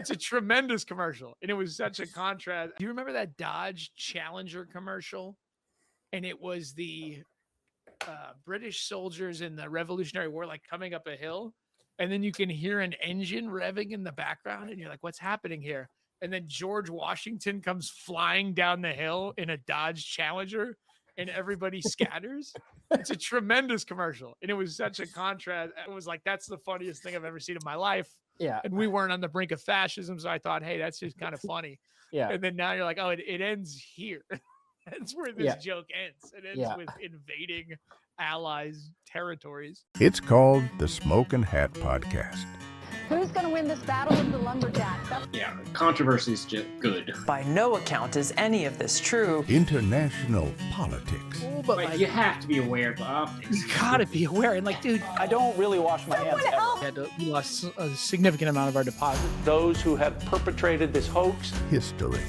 It's a tremendous commercial. And it was such a contrast. Do you remember that Dodge Challenger commercial? And it was the British soldiers in the Revolutionary War, like coming up a hill. And then you can hear an engine revving in the background. And you're like, what's happening here? And then George Washington comes flying down the hill in a Dodge Challenger. And everybody scatters. It's a tremendous commercial. And it was such a contrast. It was like, that's the funniest thing I've ever seen in my life. Yeah. And we weren't on the brink of fascism. So I thought, hey, that's just kind of funny. Yeah. And then now you're like, oh, it ends here. That's where this joke ends. It ends with invading allies' territories. It's called the Smokin' Hat Podcast. Who's going to win this battle of the lumberjacks? Controversy is just good. By no account is any of this true. International politics. Oh, but like, you have to be aware of the optics. You gotta be aware. And like, dude, I don't really wash my hands ever. We lost a significant amount of our deposit. Those who have perpetrated this hoax. History.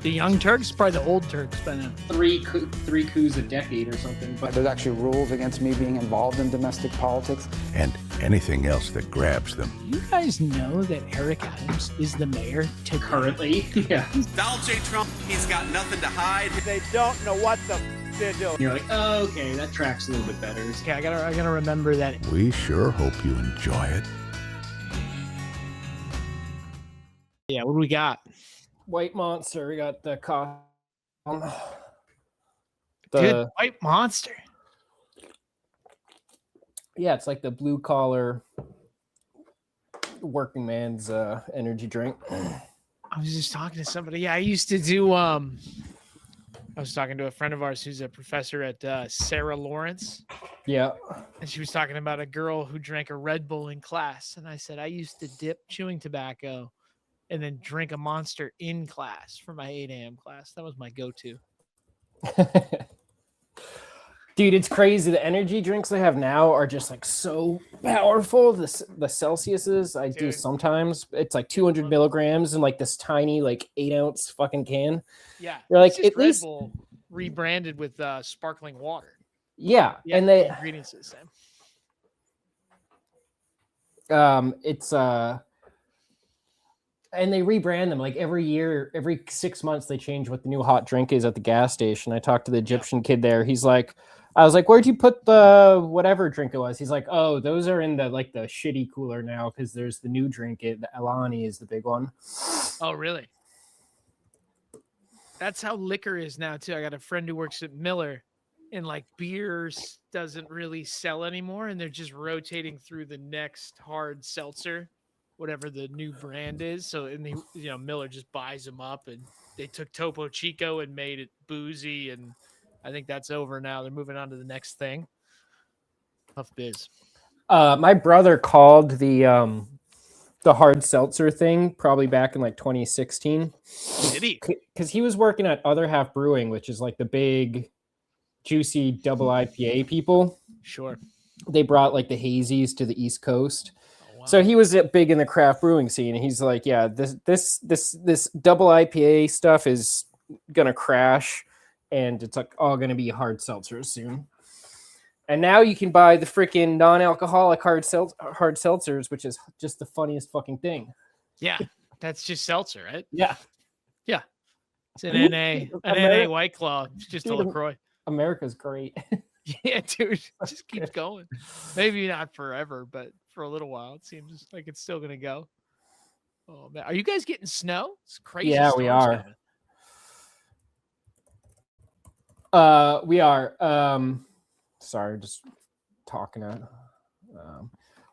The young Turks, probably the old Turks by now. Three coups a decade or something. But there's actually rules against me being involved in domestic politics. And anything else that grabs them. You guys know that Eric Adams is the mayor today? Currently, yeah. Donald J. Trump, he's got nothing to hide. They don't know what they're doing. You're like, oh, okay, that track's a little bit better. Okay, I gotta remember that. We sure hope you enjoy it. Yeah, what do we got? White Monster. We got the Good White Monster. Yeah, it's like the blue collar working man's energy drink. I was just talking to somebody. Yeah, I used to do I was talking to a friend of ours who's a professor at Sarah Lawrence. Yeah. And she was talking about a girl who drank a Red Bull in class. And I said, I used to dip chewing tobacco and then drink a Monster in class for my 8 a.m. class. That was my go-to. Dude, it's crazy. The energy drinks they have now are just like so powerful. The Celsiuses I do sometimes, it's like 200 milligrams in like this tiny like 8-ounce fucking can. Yeah, you're like at Red least Bull rebranded with sparkling water. Yeah, and the ingredients are the same. It's and they rebrand them like every year, every 6 months they change what the new hot drink is at the gas station. I talked to the Egyptian kid there. He's like, I was like, where'd you put the whatever drink it was? He's like, oh, those are in the like the shitty cooler now because there's the new drink. The Alani is the big one. Oh, really? That's how liquor is now too. I got a friend who works at Miller, and like beers doesn't really sell anymore, and they're just rotating through the next hard seltzer, whatever the new brand is. So, and Miller just buys them up, and they took Topo Chico and made it boozy, and I think that's over now. They're moving on to the next thing. Tough biz. My brother called the hard seltzer thing probably back in like 2016. Did he? Because he was working at Other Half Brewing, which is like the big, juicy double IPA people. Sure. They brought like the hazies to the East Coast. Wow. So he was big in the craft brewing scene. And he's like, yeah, this double IPA stuff is gonna crash, and it's like all gonna be hard seltzers soon. And now you can buy the freaking non-alcoholic hard seltzers, which is just the funniest fucking thing. Yeah, that's just seltzer, right? Yeah. Yeah. It's an NA White Claw. It's just a LaCroix. America's great. Yeah, dude. Just keeps going. Maybe not forever, but for a little while. It seems like it's still going to go. Oh, man. Are you guys getting snow? It's crazy. Yeah, we are. We are. Sorry, just talking.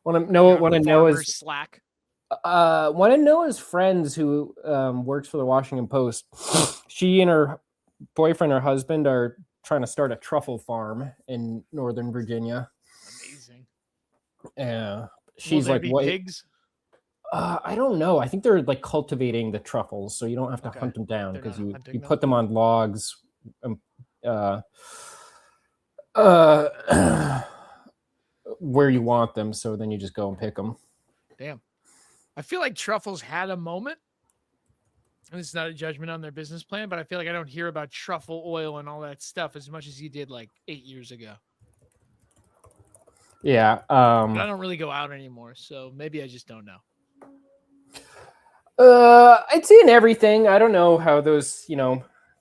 Want to know is Slack. One of Noah's friends who works for the Washington Post. She and her boyfriend or husband are trying to start a truffle farm in Northern Virginia. Amazing. Yeah, she's like, what? Pigs? I don't know. I think they're like cultivating the truffles, so you don't have to hunt them down because you put them on logs. Where you want them, so then you just go and pick them. Damn. I feel like truffles had a moment, and it's not a judgment on their business plan, but I feel like I don't hear about truffle oil and all that stuff as much as you did like 8 years ago. Yeah. I don't really go out anymore, so maybe I just don't know. It's in everything. I don't know how those,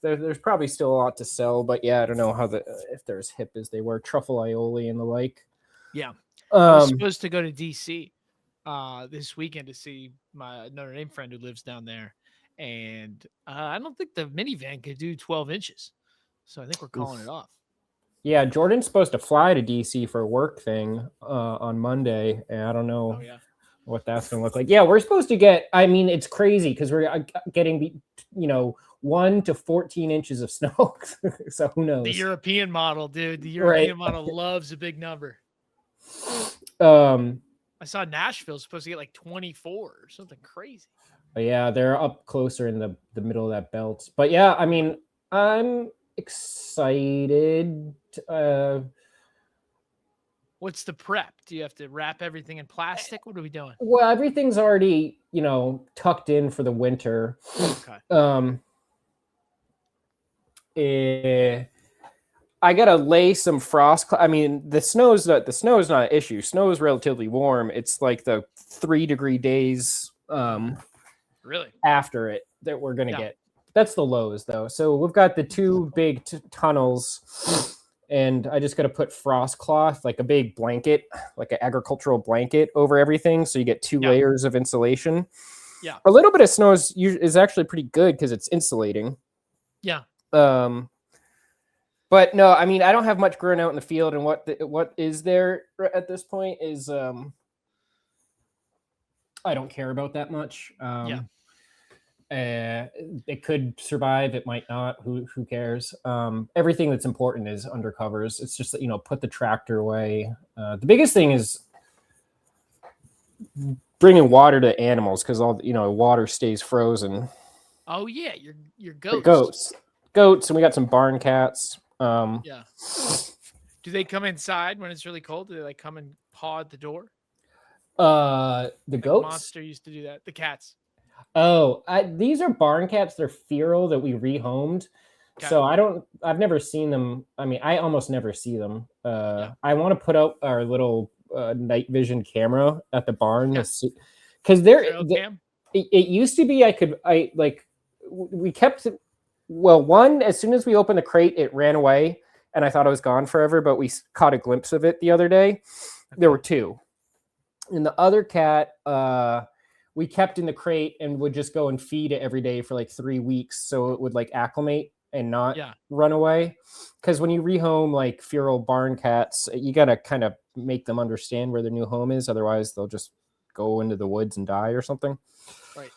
there's probably still a lot to sell, but yeah, I don't know how if they're as hip as they were, truffle aioli and the like. Yeah. I was Um, supposed to go to DC this weekend to see my Notre Dame friend who lives down there. And I don't think the minivan could do 12 inches. So I think we're calling it off. yeah, Jordan's supposed to fly to DC for a work thing on Monday, and I don't know Oh, yeah. what that's going to look like. Yeah, we're supposed to get, I mean, it's crazy because we're getting, 1 to 14 inches of snow. So who knows? The European model, dude. The European model loves a big number. I saw Nashville's supposed to get like 24 or something crazy. Yeah, they're up closer in the middle of that belt. But yeah, I mean, I'm excited. What's the prep? Do you have to wrap everything in plastic? What are we doing? Well, everything's already, tucked in for the winter. Okay. I gotta lay some frost. I mean, the snow is not an issue. Snow is relatively warm. It's like the 3-degree days Really after it that we're gonna get. That's the lows though. So we've got the two big tunnels, and I just gotta put frost cloth, like a big blanket, like an agricultural blanket over everything, so you get 2 layers of insulation. Yeah, a little bit of snow is actually pretty good because it's insulating. Yeah. But no, I mean, I don't have much growing out in the field, and what is there at this point is I don't care about that much. It could survive, it might not. Who cares? Everything that's important is under covers. It's just that, put the tractor away. The biggest thing is bringing water to animals because all water stays frozen. Oh yeah, your goats. Goats, and we got some barn cats. Yeah. Do they come inside when it's really cold? Do they like come and paw at the door? The goats. Monster used to do that. The cats. Oh, these are barn cats. They're feral that we rehomed. Okay. So I've never seen them. I mean, I almost never see them. I want to put out our little night vision camera at the barn because it used to be we kept it. Well, one, as soon as we opened the crate, it ran away, and I thought it was gone forever, but we caught a glimpse of it the other day. Okay. There were 2. And the other cat, we kept in the crate and would just go and feed it every day for like 3 weeks, so it would like acclimate and not run away. Because when you rehome like feral barn cats, you got to kind of make them understand where their new home is. Otherwise, they'll just go into the woods and die or something. Right.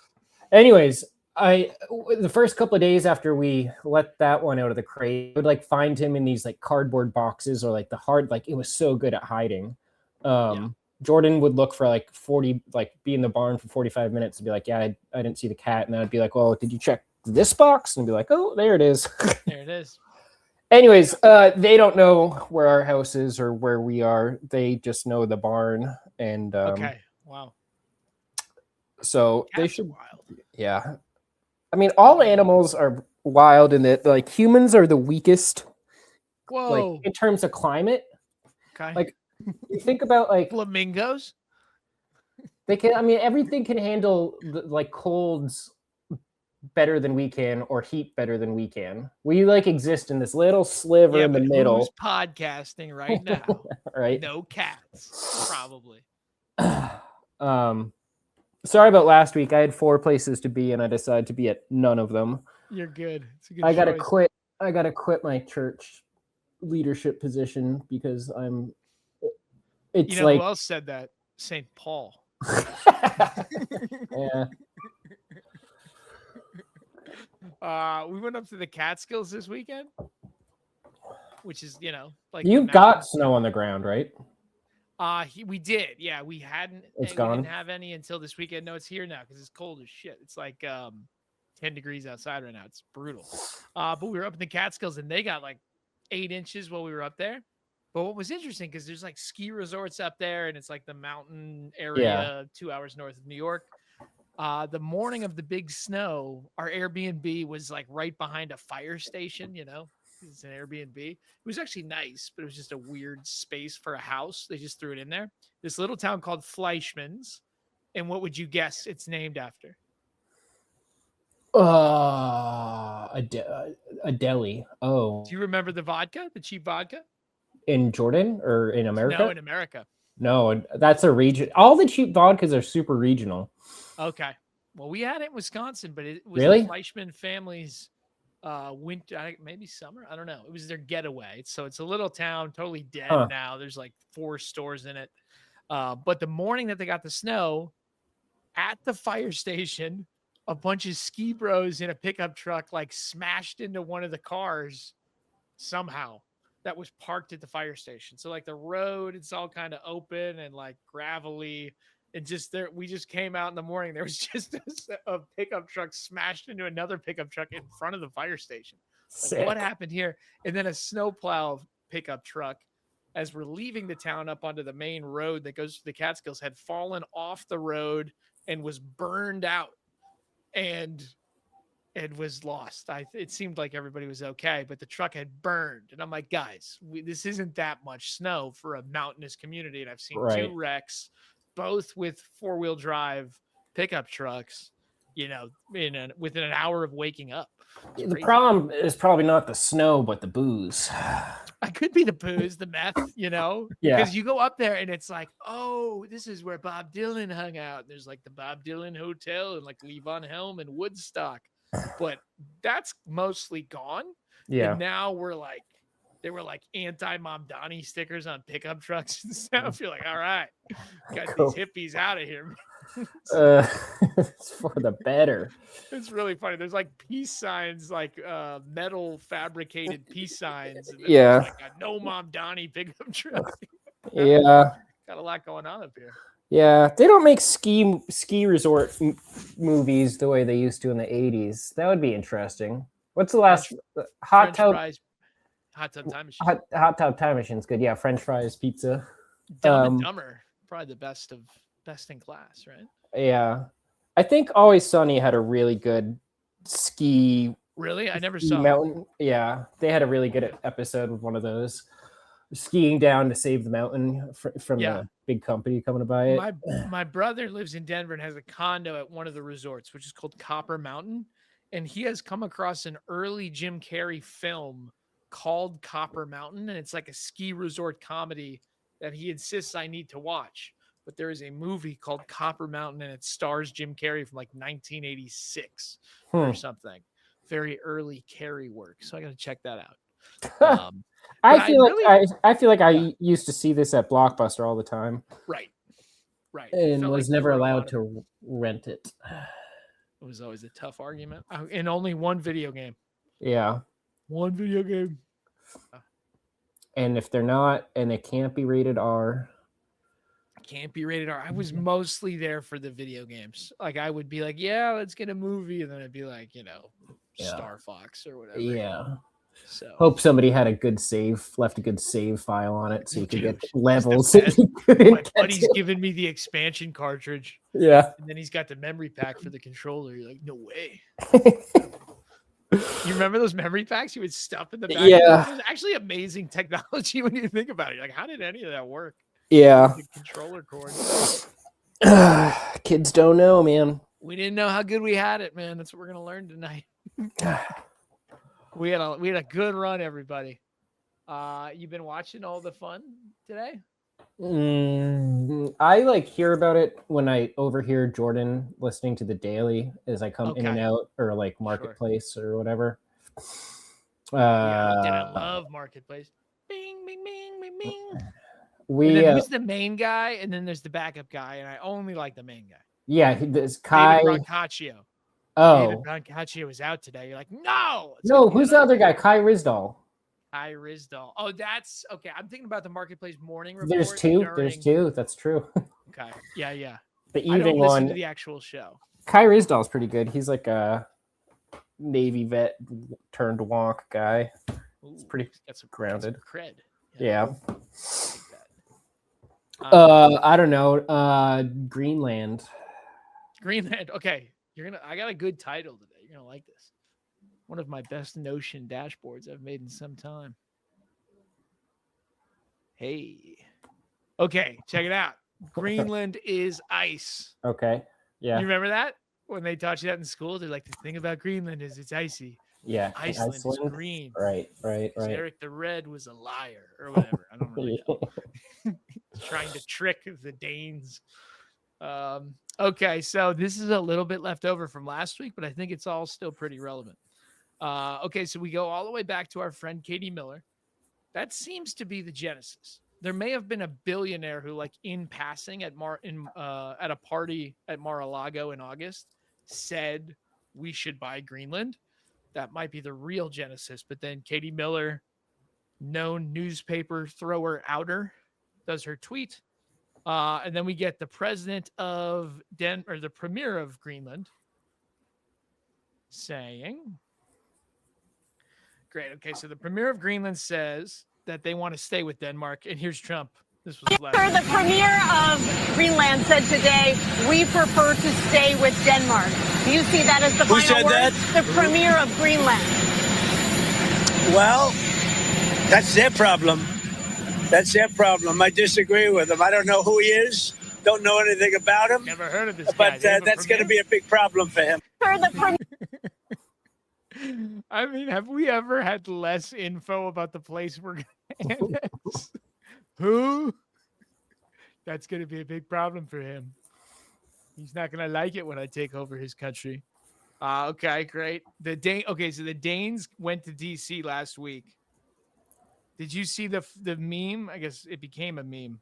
Anyways, the first couple of days after we let that one out of the crate, I would like find him in these like cardboard boxes or like it was so good at hiding. Jordan would look for like 40, like be in the barn for 45 minutes and be like, yeah, I didn't see the cat. And then I'd be like, well, did you check this box? And be like, oh, there it is. There it is. Anyways, they don't know where our house is or where we are. They just know the barn. And okay. Wow. So Cats they should. Wild. Yeah. I mean, all animals are wild in that like humans are the weakest. Whoa. Like in terms of climate. Okay. Like you think about like flamingos. They can. I mean, everything can handle like colds better than we can, or heat better than we can. We like exist in this little sliver in the middle. Who's podcasting right now? Right. No cats, probably. Sorry about last week. I had 4 places to be, and I decided to be at none of them. You're good. It's a good I gotta choice. quit. I gotta quit my church leadership position because it's who else said that? St. Paul. Yeah. We went up to the Catskills this weekend, which is like you got snow on the ground, right? We did. Yeah, we hadn't. It's we gone. didn't have any until this weekend. No, it's here now because it's cold as shit. It's like 10 degrees outside right now. It's brutal. But we were up in the Catskills and they got like 8 inches while we were up there. But what was interesting, because there's like ski resorts up there and it's like the mountain area 2 hours north of New York. The morning of the big snow, our Airbnb was like right behind a fire station, it's an Airbnb. It was actually nice, but it was just a weird space for a house. They just threw it in there. This little town called Fleischmann's. And what would you guess it's named after? A deli. Oh, Do you remember the vodka, the cheap vodka? in Jordan or in America? No, in America. No, that's a region. All the cheap vodkas are super regional. Okay. Well, we had it in Wisconsin, but it was Really? the Fleischman family's winter, maybe summer. I don't know. It was their getaway. So it's a little town, totally dead Huh. now. There's like 4 stores in it. But the morning that they got the snow, at the fire station, a bunch of ski bros in a pickup truck like smashed into one of the cars somehow that was parked at the fire station. So like the road, it's all kind of open and like gravelly. And just there, we just came out in the morning. There was just a pickup truck smashed into another pickup truck in front of the fire station. Like, what happened here? And then a snowplow pickup truck, as we're leaving the town up onto the main road that goes to the Catskills, had fallen off the road and was burned out and was lost. It seemed like everybody was okay, but the truck had burned. And I'm like, guys, this isn't that much snow for a mountainous community. And I've seen 2 wrecks, both with 4-wheel drive pickup trucks, within an hour of waking up. The problem is probably not the snow, but the booze. I could be the booze, the meth, Yeah. because you go up there and it's like, oh, this is where Bob Dylan hung out. There's like the Bob Dylan Hotel and like Lee Von Helm and Woodstock, but that's mostly gone. Yeah. And now they were like anti-Mom Donnie stickers on pickup trucks and stuff. You're like, all right, got Cool. these hippies out of here. It's for the better. It's really funny. There's like peace signs, like metal fabricated peace signs. And then Yeah. there's like a no Mom Donnie pickup truck. Yeah. Got a lot going on up here. Yeah. They don't make ski resort movies the way they used to in the 80s. That would be interesting. What's the last Hot Tub Time Machine? Hot Tub Time Machine's good. Yeah, French fries, pizza. Dumb and Dumber, probably the best in class, right? Yeah, I think Always Sunny had a really good ski. Really, I never saw mountain. Yeah, they had a really good episode with one of those skiing down to save the mountain from the big company coming to buy it. My brother lives in Denver and has a condo at one of the resorts, which is called Copper Mountain, and he has come across an early Jim Carrey film called Copper Mountain, and it's like a ski resort comedy that he insists I need to watch. But there is a movie called Copper Mountain, and it stars Jim Carrey from like 1986 or something. Very early Carrey work, so I got to check that out. I feel like I used to see this at Blockbuster all the time. Right. And was never allowed to rent it. It was always a tough argument. And only one video game. Yeah. One video game. And if they're not, and it can't be rated R. Can't be rated R. I was mostly there for the video games. Like I would be like, yeah, let's get a movie. And then I'd be like, Star Fox or whatever. Yeah. So hope somebody had left a good save file on it so you could get levels. My buddy's giving me the expansion cartridge. Yeah. And then he's got the memory pack for the controller. You're like, no way. You remember those memory packs you would stuff in the back? Yeah. It was actually amazing technology when you think about it. You're like, how did any of that work? Yeah. The controller cord. Kids don't know, man. We didn't know how good we had it, man. That's what we're gonna learn tonight. We had a good run, everybody. You've been watching all the fun today? I hear about it when I overhear Jordan listening to the Daily as I come in and out, or like Marketplace or whatever. I love Marketplace. Bing, bing, bing, bing, bing. Who's the main guy, and then there's the backup guy, and I only like the main guy. Yeah, there's Kai Brancaccio. Oh, David Brancaccio was out today. You're like, no. Who's the other guy? Kai Rizdal. Kai Rizdal. Oh, that's okay. I'm thinking about the Marketplace morning report. There's two. That's true. Okay. Yeah. The evening I don't listen one. To the actual show. Kai Rizdal's pretty good. He's like a Navy vet turned wonk guy. It's pretty grounded. Cred. Yeah. I don't know. Greenland. Okay. I got a good title today. You're gonna like this. One of my best Notion dashboards I've made in some time. Hey. Okay, check it out. Greenland is ice. Okay. Yeah. You remember that? when they taught you that in school, they're like, the thing about Greenland is it's icy. Yeah, Iceland is green. Right. Eric the Red was a liar or whatever. I don't really know. Trying to trick the Danes. Okay, so this is a little bit left over from last week, but I think it's all still pretty relevant. Okay, so we go all the way back to our friend Katie Miller. That seems to be the genesis. There may have been a billionaire who, like, in passing at a party at Mar-a-Lago in August, said we should buy Greenland. That might be the real genesis. But then Katie Miller, known newspaper thrower outer, does her tweet. And then we get the president of the premier of Greenland saying, great. Okay, so the premier of Greenland says that they want to stay with Denmark. And here's Trump. This was last. Sir, the premier of Greenland said today, we prefer to stay with Denmark. Do you see that as the final word? The premier of Greenland. Well, that's their problem. That's their problem. I disagree with him. I don't know who he is. Don't know anything about him. Never heard of this guy. But that's going to be a big problem for him. Sir, the premier. I mean, have we ever had less info about the place we're going to annex? Who? That's going to be a big problem for him. He's not going to like it when I take over his country. Okay, great. Okay, so the Danes went to D.C. last week. Did you see the meme? I guess it became a meme.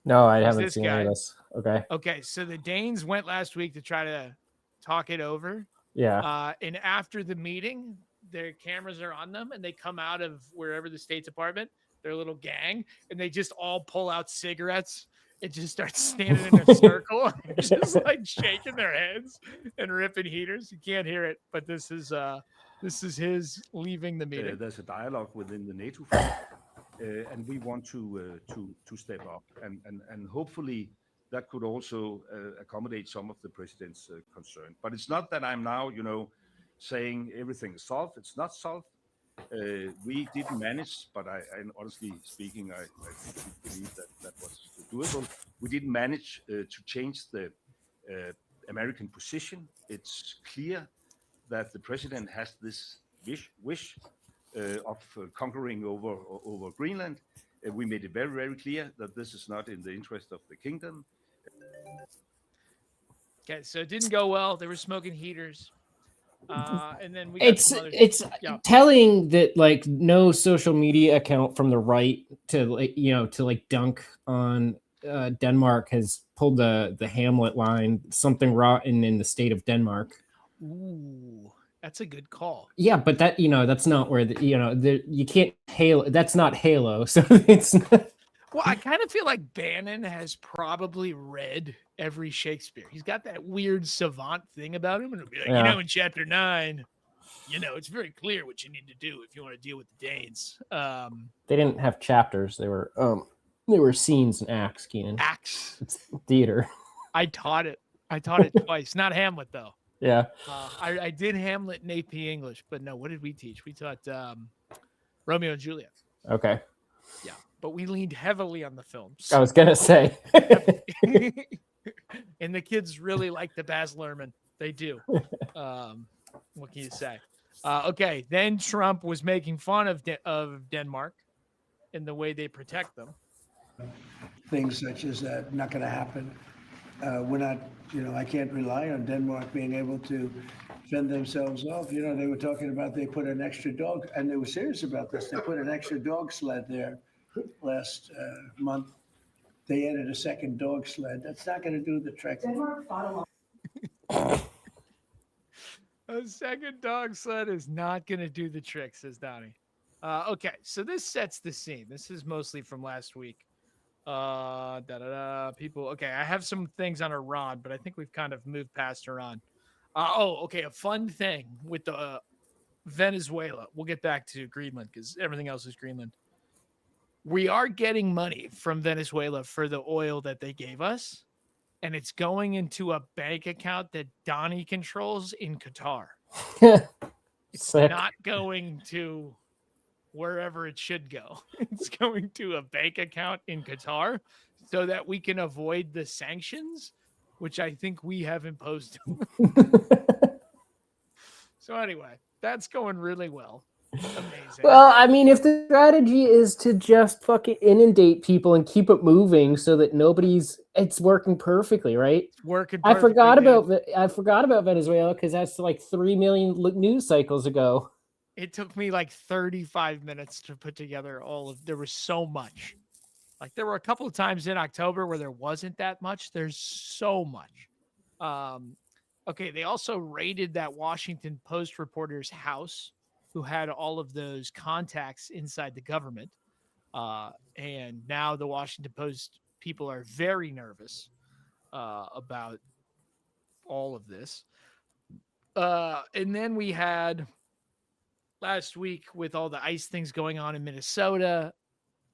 No, I haven't seen any of this. Okay. Okay, so the Danes went last week to try to talk it over. Yeah. And after the meeting, their cameras are on them, and they come out of wherever the State Department, their little gang, and they just all pull out cigarettes and just start standing in a circle, just like shaking their heads and ripping heaters. You can't hear it, but this is his leaving the meeting. There's a dialogue within the NATO front, and we want to step up, and hopefully that could also accommodate some of the president's concern. But it's not that I'm now, saying everything is solved. It's not solved. We didn't manage, but I honestly speaking, I believe that was doable. We didn't manage to change the American position. It's clear that the president has this wish of conquering over Greenland. We made it very, very clear that this is not in the interest of the kingdom. Okay, so it didn't go well. They were smoking heaters. And then we got it's telling that, like, no social media account from the right to dunk on Denmark has pulled the Hamlet line, something rotten in the state of Denmark. Ooh, that's a good call. Yeah, but that, that's not where you can't Halo. That's not Halo. So it's not. Well, I kind of feel like Bannon has probably read every Shakespeare. He's got that weird savant thing about him. And it'll be like, in chapter 9, it's very clear what you need to do if you want to deal with the Danes. They didn't have chapters. They were scenes and acts, Keenan. Acts. It's theater. I taught it twice. Not Hamlet, though. Yeah. I did Hamlet in AP English, but no, what did we teach? We taught Romeo and Juliet. Okay. Yeah, but we leaned heavily on the films. I was going to say. And the kids really like the Baz Luhrmann. They do. What can you say? Okay, then Trump was making fun of Denmark in the way they protect them. Things such as that not going to happen. We're not, I can't rely on Denmark being able to fend themselves off. They were talking about they put an extra dog, and they were serious about this. They put an extra dog sled there last month. They added a second dog sled. That's not going to do the trick. Denmark fought along. A second dog sled is not going to do the trick, says Donnie. Okay, so this sets the scene. This is mostly from last week. People. Okay, I have some things on Iran, but I think we've kind of moved past Iran. Okay, a fun thing with the Venezuela. We'll get back to Greenland because everything else is Greenland. We are getting money from Venezuela for the oil that they gave us, and it's going into a bank account that Donnie controls in Qatar. It's not going to wherever it should go. It's going to a bank account in Qatar so that we can avoid the sanctions which I think we have imposed. So anyway, that's going really well. Amazing. Well, I mean, if the strategy is to just fucking inundate people and keep it moving so that it's working perfectly, right? It's working I perfectly, forgot about Venezuela because that's like 3 million news cycles ago. It took me like 35 minutes to put together there was so much. Like there were a couple of times in October where there wasn't that much. There's so much. Okay, they also raided that Washington Post reporter's house who had all of those contacts inside the government. And now the Washington Post people are very nervous about all of this. And then we had last week with all the ICE things going on in Minnesota,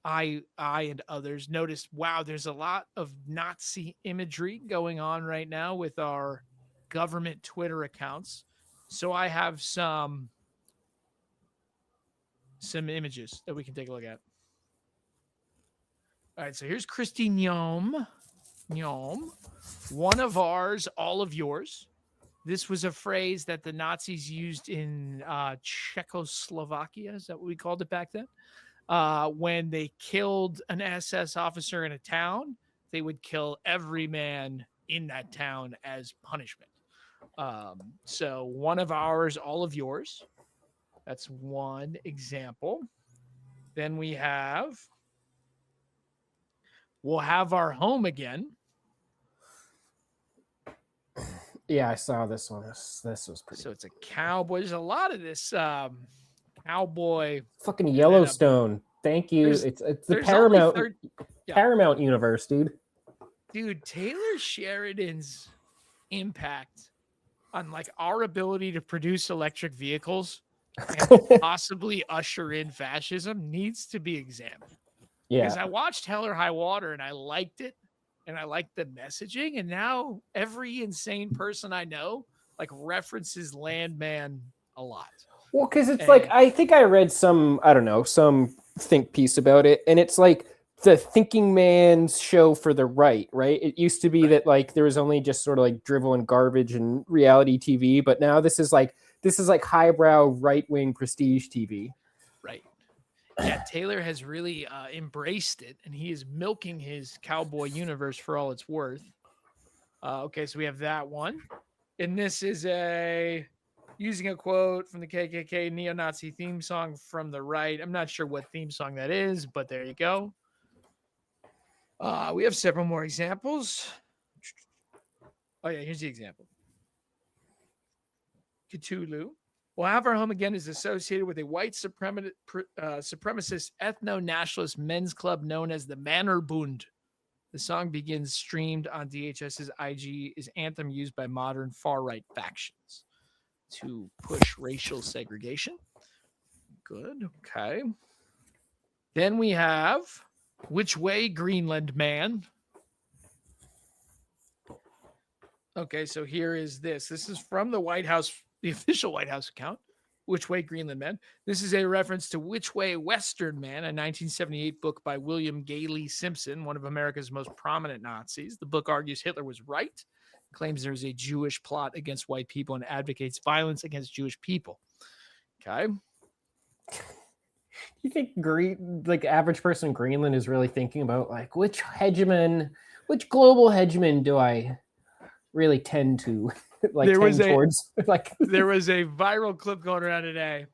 I and others noticed, wow, there's a lot of Nazi imagery going on right now with our government Twitter accounts. So I have some images that we can take a look at. All right, so here's Christy Nyom. One of ours, all of yours. This was a phrase that the Nazis used in Czechoslovakia. Is that what we called it back then? When they killed an SS officer in a town, they would kill every man in that town as punishment. So one of ours, all of yours. That's one example. Then we'll have our home again. Yeah, I saw this one. This was pretty. So it's a cowboy. There's a lot of this cowboy. Fucking Yellowstone. Thank you. It's the Paramount universe, dude. Dude, Taylor Sheridan's impact on like our ability to produce electric vehicles and possibly usher in fascism needs to be examined. Yeah. Because I watched Hell or High Water and I liked it. And I like the messaging. And now every insane person I know like references Landman a lot. Well, because it's like, I think I read some think piece about it. And it's like the thinking man's show for the right? It used to be that like there was only just sort of like drivel and garbage and reality TV. But now this is like highbrow right-wing prestige TV. Right. Yeah, Taylor has really embraced it, and he is milking his cowboy universe for all it's worth. Okay, so we have that one. And this is using a quote from the KKK neo-Nazi theme song from the right. I'm not sure what theme song that is, but there you go. We have several more examples. Oh, yeah, here's the example. Cthulhu. We'll have our home again is associated with a white supremacist ethno-nationalist men's club known as the Mannerbund. The song begins streamed on DHS's IG is anthem used by modern far-right factions to push racial segregation. Good. Okay. Then we have Which Way, Greenland Man. Okay, so here is this. This is from the White House, the official White House account, Which Way, Greenland Man. This is a reference to Which Way, Western Man, a 1978 book by William Gailey Simpson, one of America's most prominent Nazis. The book argues Hitler was right, claims there is a Jewish plot against white people, and advocates violence against Jewish people. Okay. You think average person in Greenland is really thinking about like which global hegemon do I really tend to tend towards? There was a viral clip going around today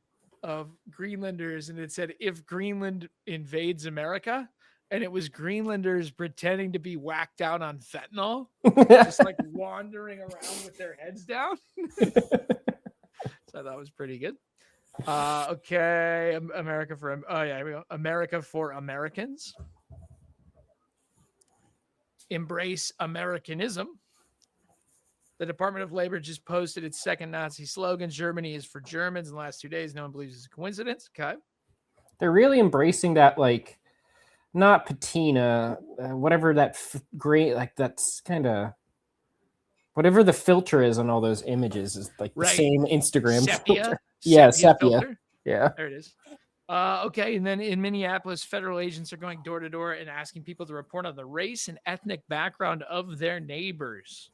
of Greenlanders, and it said, if Greenland invades America, and it was Greenlanders pretending to be whacked out on fentanyl, just like wandering around with their heads down. So that was pretty good. Okay, America for here we go. America for Americans. Embrace Americanism. The Department of Labor just posted its second Nazi slogan, Germany is for Germans, in the last 2 days. No one believes it's a coincidence. Okay. They're really embracing that, like, not patina, whatever that great, like, that's kind of, whatever the filter is on all those images is like the same Instagram filter. Yeah, sepia. Filter. Yeah. There it is. Okay, and then in Minneapolis, federal agents are going door to door and asking people to report on the race and ethnic background of their neighbors.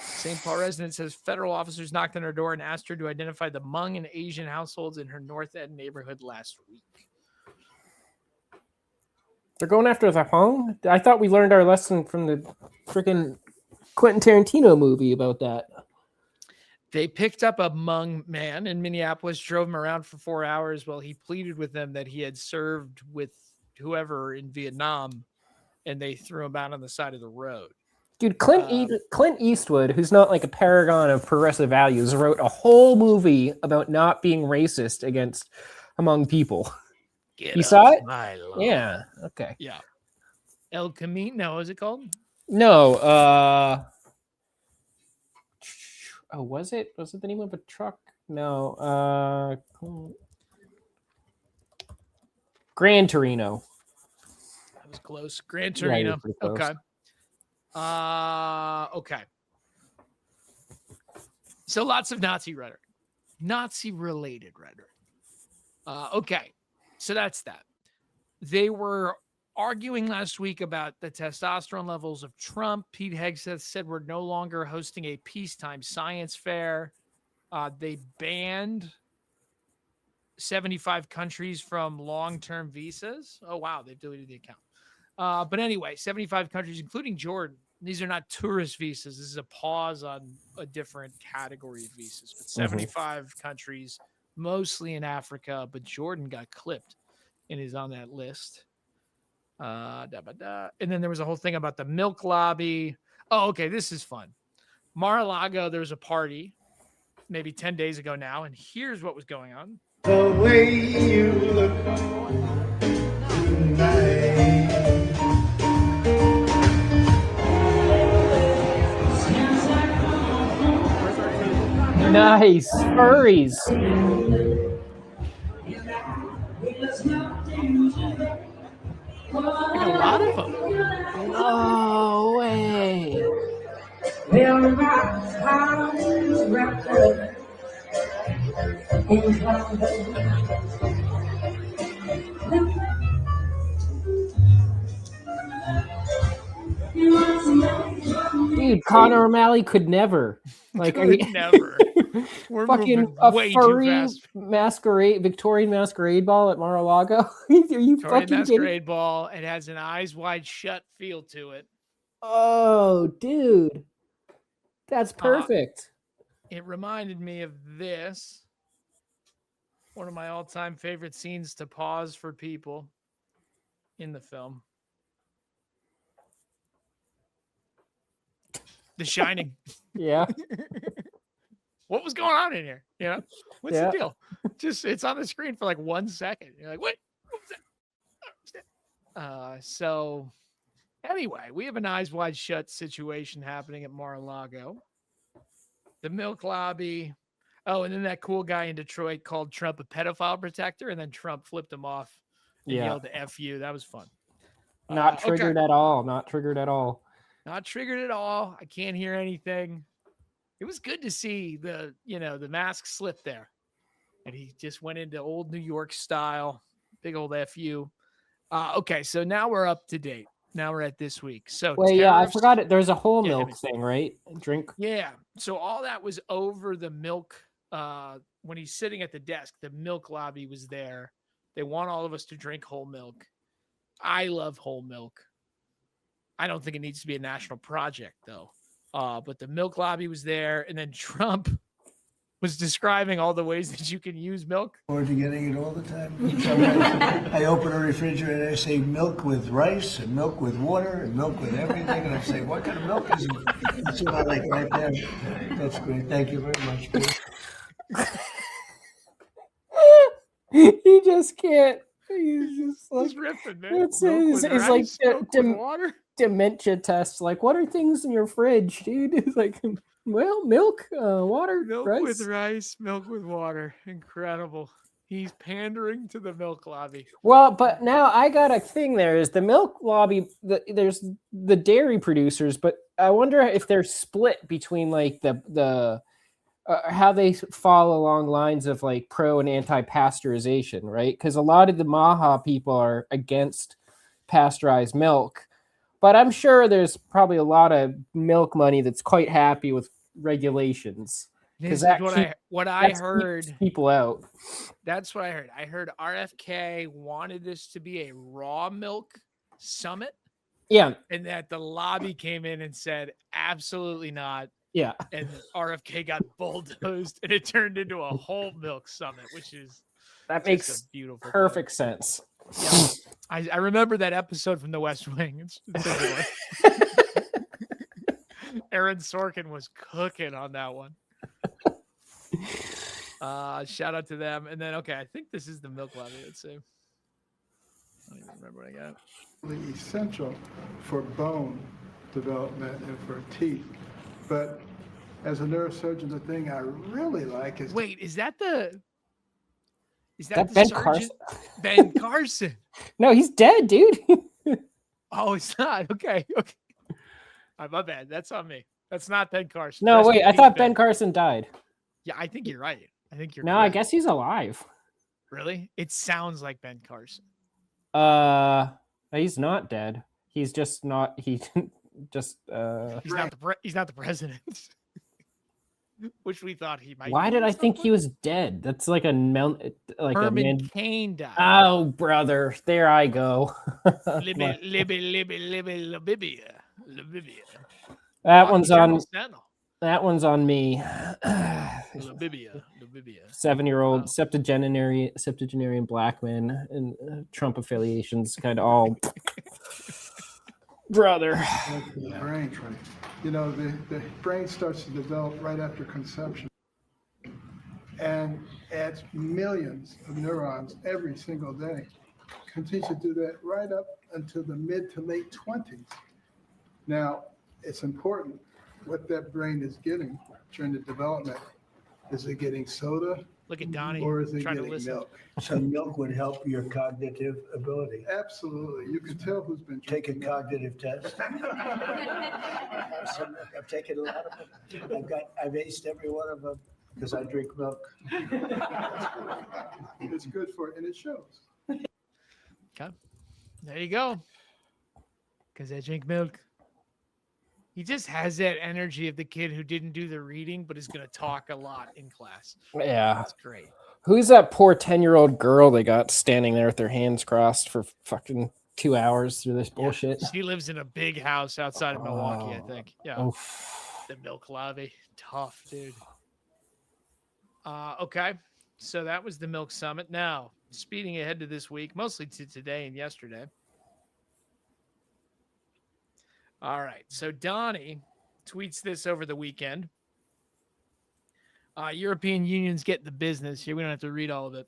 St. Paul resident says federal officers knocked on her door and asked her to identify the Hmong and Asian households in her North End neighborhood last week. They're going after the Hmong? I thought we learned our lesson from the freaking Quentin Tarantino movie about that. They picked up a Hmong man in Minneapolis, drove him around for 4 hours while he pleaded with them that he had served with whoever in Vietnam, and they threw him out on the side of the road. Dude, Clint Eastwood, who's not like a paragon of progressive values, wrote a whole movie about not being racist against Hmong people. You saw it? Yeah. Okay. Yeah. El Camino, is it called? No. Oh, was it? Was it the name of a truck? No. Gran Torino. That was close. Gran Torino. Yeah, close. Okay. Okay. So lots of Nazi rhetoric, Nazi-related rhetoric. Okay. So that's that. They were arguing last week about the testosterone levels of Trump. Pete Hegseth said we're no longer hosting a peacetime science fair. They banned 75 countries from long-term visas. Oh, wow. They've deleted the account. But anyway, 75 countries, including Jordan. These are not tourist visas. This is a pause on a different category of visas. But 75 countries, mostly in Africa, but Jordan got clipped and is on that list. And then there was a whole thing about the milk lobby. Oh, okay, this is fun. Mar-a-Lago, there was a party maybe 10 days ago now, and here's what was going on. The way you look tonight. Nice. Furries. Like a lot of them. No way. Dude, Conor O'Malley could never. Like, never. We're fucking a furry masquerade, Victorian masquerade ball at Mar-a-Lago. Are you Victorian fucking masquerade kidding? ball. It has an eyes wide shut feel to it. Oh, dude. That's perfect. It reminded me of this. One of my all-time favorite scenes to pause for people in the film. The Shining. Yeah. What was going on in here? You know, what's Yeah. the deal? Just it's on the screen for like 1 second. You're like, what was that? So anyway, we have an eyes wide shut situation happening at Mar-a-Lago. The milk lobby. Oh, and then that cool guy in Detroit called Trump a pedophile protector, and then Trump flipped him off and yelled F you. That was fun. Not triggered at all. Not triggered at all. Not triggered at all. I can't hear anything. It was good to see the mask slip there. And he just went into old New York style. Big old FU. Okay, so now we're up to date. Now we're at this week. So Well, yeah, I forgot it. There's a whole milk thing, right? Drink. Yeah. So all that was over the milk. When he's sitting at the desk, the milk lobby was there. They want all of us to drink whole milk. I love whole milk. I don't think it needs to be a national project, though. But the milk lobby was there, and then Trump was describing all the ways that you can use milk. Or to getting it all the time. Sometimes I open a refrigerator and I say milk with rice and milk with water and milk with everything, and I say, what kind of milk is it? That's what I like right there. That's great. Thank you very much. He just can't. He's just like riffing, man. It's like water. Dementia tests. Like, what are things in your fridge, dude? It's like, well, milk, water, Milk rice. with rice, milk with water. Incredible. He's pandering to the milk lobby. Well, but now I got a thing. There is the milk lobby. There's the dairy producers, but I wonder if they're split between like the how they fall along lines of like pro and anti-pasteurization, right? Because a lot of the Maha people are against pasteurized milk, But I'm sure there's probably a lot of milk money that's quite happy with regulations. This That is what I keeps heard. People out. That's what I heard. I heard RFK wanted this to be a raw milk summit. Yeah. And that the lobby came in and said, absolutely not. Yeah. And RFK got bulldozed and it turned into a whole milk summit, which is that makes beautiful perfect sense. Yeah. I remember that episode from The West Wing. It's Aaron Sorkin was cooking on that one. Shout out to them. And then, okay, I think this is the milk lobby. Let's see. I don't even remember what I got. Essential for bone development and for teeth. But as a neurosurgeon, the thing I really like is... Wait, is that the Ben Carson? Ben Carson. No, he's dead, dude. Oh, it's not. Okay. My bad. That's on me. That's not Ben Carson. No, wait. I thought Ben Carson died. Yeah, I think you're right. I think you're No, correct. I guess he's alive. Really? It sounds like Ben Carson. He's not dead. He's just not. He just. He's not the president. Which we thought he might. Why did I think he was dead? That's like Herman Cain died. Oh, brother, there I go. Libya. That one's on. That one's on me. Libya. 7-year-old septuagenarian black man and Trump affiliations, kind of all. Brother. The brain, you know, the brain starts to develop right after conception and adds millions of neurons every single day. Continues to do that right up until the mid to late 20s. Now, it's important what that brain is getting during the development. Is it getting soda? Look at Donnie. Or is it trying getting to listen. milk? So milk would help your cognitive ability. Absolutely. You can tell who's been Take a drinking cognitive test. I've taken a lot of them. I've aced every one of them because I drink milk. It's good for it, and it shows. Okay. There you go. Because I drink milk. He just has that energy of the kid who didn't do the reading, but is going to talk a lot in class. Yeah. That's great. Who's that poor 10-year-old girl they got standing there with their hands crossed for fucking 2 hours through this bullshit? She lives in a big house outside of Milwaukee, I think. Yeah. Oof. The milk lobby. Tough, dude. Okay. So that was the milk summit. Now, speeding ahead to this week, mostly to today and yesterday. All right. So Donnie tweets this over the weekend. European Union's getting the business here. We don't have to read all of it.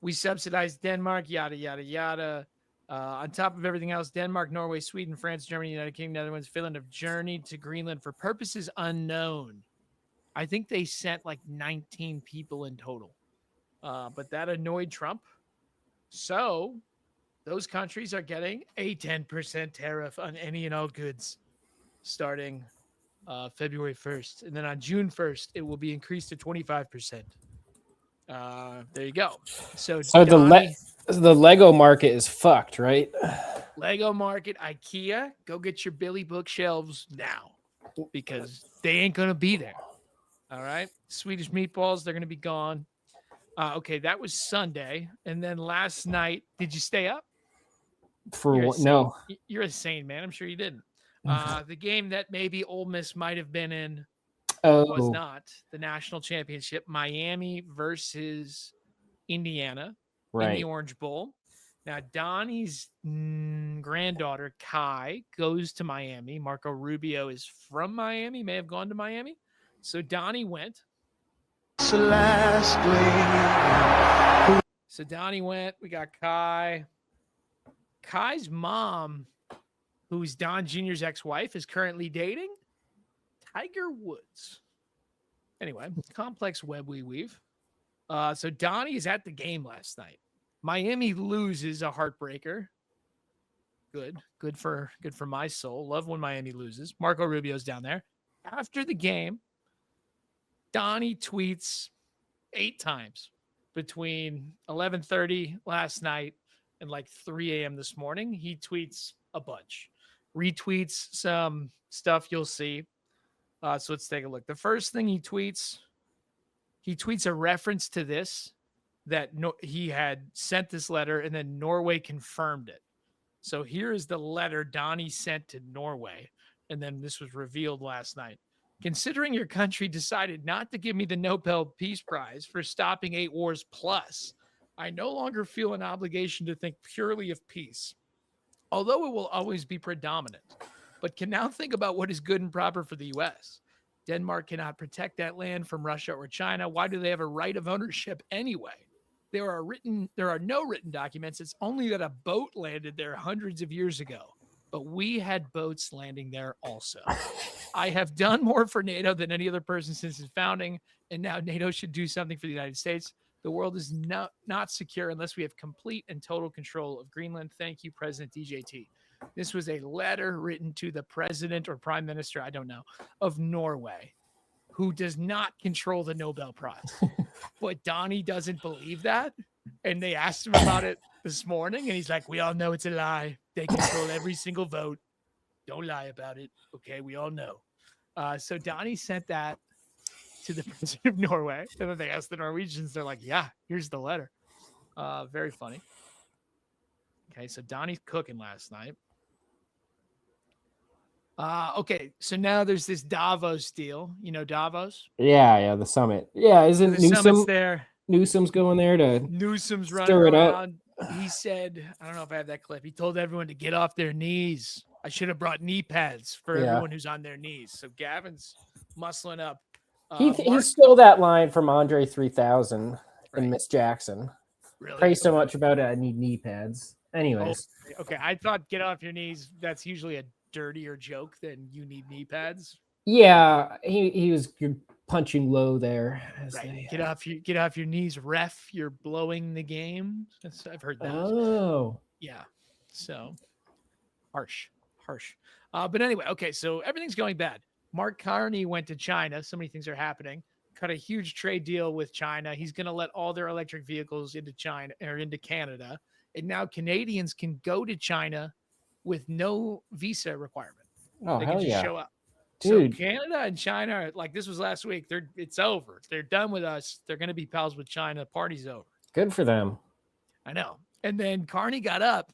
We subsidize Denmark, yada, yada, yada. On top of everything else, Denmark, Norway, Sweden, France, Germany, United Kingdom, Netherlands, Finland have journeyed to Greenland for purposes unknown. I think they sent like 19 people in total. But that annoyed Trump. So those countries are getting a 10% tariff on any and all goods starting February 1st. And then on June 1st, it will be increased to 25%. There you go. So Donnie, the Lego market is fucked, right? Lego market, IKEA, go get your Billy bookshelves now because they ain't going to be there. All right. Swedish meatballs, they're going to be gone. Okay, that was Sunday. And then last night, did you stay up? For what? No. You're insane, man. I'm sure you didn't. The game that maybe Ole Miss might have been in was not the national championship. Miami versus Indiana in the Orange Bowl. Now, Donnie's granddaughter, Kai, goes to Miami. Marco Rubio is from Miami, may have gone to Miami. So Donnie went. So Donnie went. We got Kai. Kai's mom, who's Don Jr.'s ex-wife, is currently dating Tiger Woods. Anyway, complex web we weave. So Donnie is at the game last night. Miami loses, a heartbreaker. Good for my soul. Love when Miami loses. Marco Rubio's down there. After the game, Donnie tweets 8 times between 11:30 last night and like 3 a.m. this morning, he tweets a bunch, retweets some stuff you'll see. So let's take a look. The first thing he tweets a reference to this, that he had sent this letter and then Norway confirmed it. So here is the letter Donnie sent to Norway. And then this was revealed last night. Considering your country decided not to give me the Nobel Peace Prize for stopping 8 wars plus, I no longer feel an obligation to think purely of peace, although it will always be predominant, but can now think about what is good and proper for the U.S. Denmark cannot protect that land from Russia or China. Why do they have a right of ownership anyway? There are no written documents. It's only that a boat landed there hundreds of years ago, but we had boats landing there also. I have done more for NATO than any other person since its founding, and now NATO should do something for the United States. The world is not secure unless we have complete and total control of Greenland. Thank you, President DJT. This was a letter written to the president or prime minister, I don't know, of Norway, who does not control the Nobel Prize. But Donnie doesn't believe that. And they asked him about it this morning, and he's like, we all know it's a lie. They control every single vote. Don't lie about it. Okay, we all know. So Donnie sent that to the president of Norway. And then they asked the Norwegians. They're like, yeah, here's the letter. Very funny. Okay, so Donnie's cooking last night. Okay, so now there's this Davos deal. You know Davos? Yeah, the summit. Yeah, isn't the summit's there? Newsom's going there to Newsom's running stir it around. up. He said, I don't know if I have that clip. He told everyone to get off their knees. I should have brought knee pads for everyone who's on their knees. So Gavin's muscling up. He stole that line from Andre 3000 and Miss Jackson. Really? Pray so much about it. I need knee pads. Anyways. Oh, okay, I thought get off your knees. That's usually a dirtier joke than you need knee pads. Yeah, he was punching low there. Right. Get off your knees, ref. You're blowing the game. I've heard that. Oh. Yeah. So harsh. But anyway, okay, so everything's going bad. Mark Carney went to China. So many things are happening. Cut a huge trade deal with China. He's going to let all their electric vehicles into China or into Canada. And now Canadians can go to China with no visa requirement. Oh, they hell can just yeah. show up. Dude. So Canada and China, like this was last week, it's over. They're done with us. They're going to be pals with China. Party's over. Good for them. I know. And then Carney got up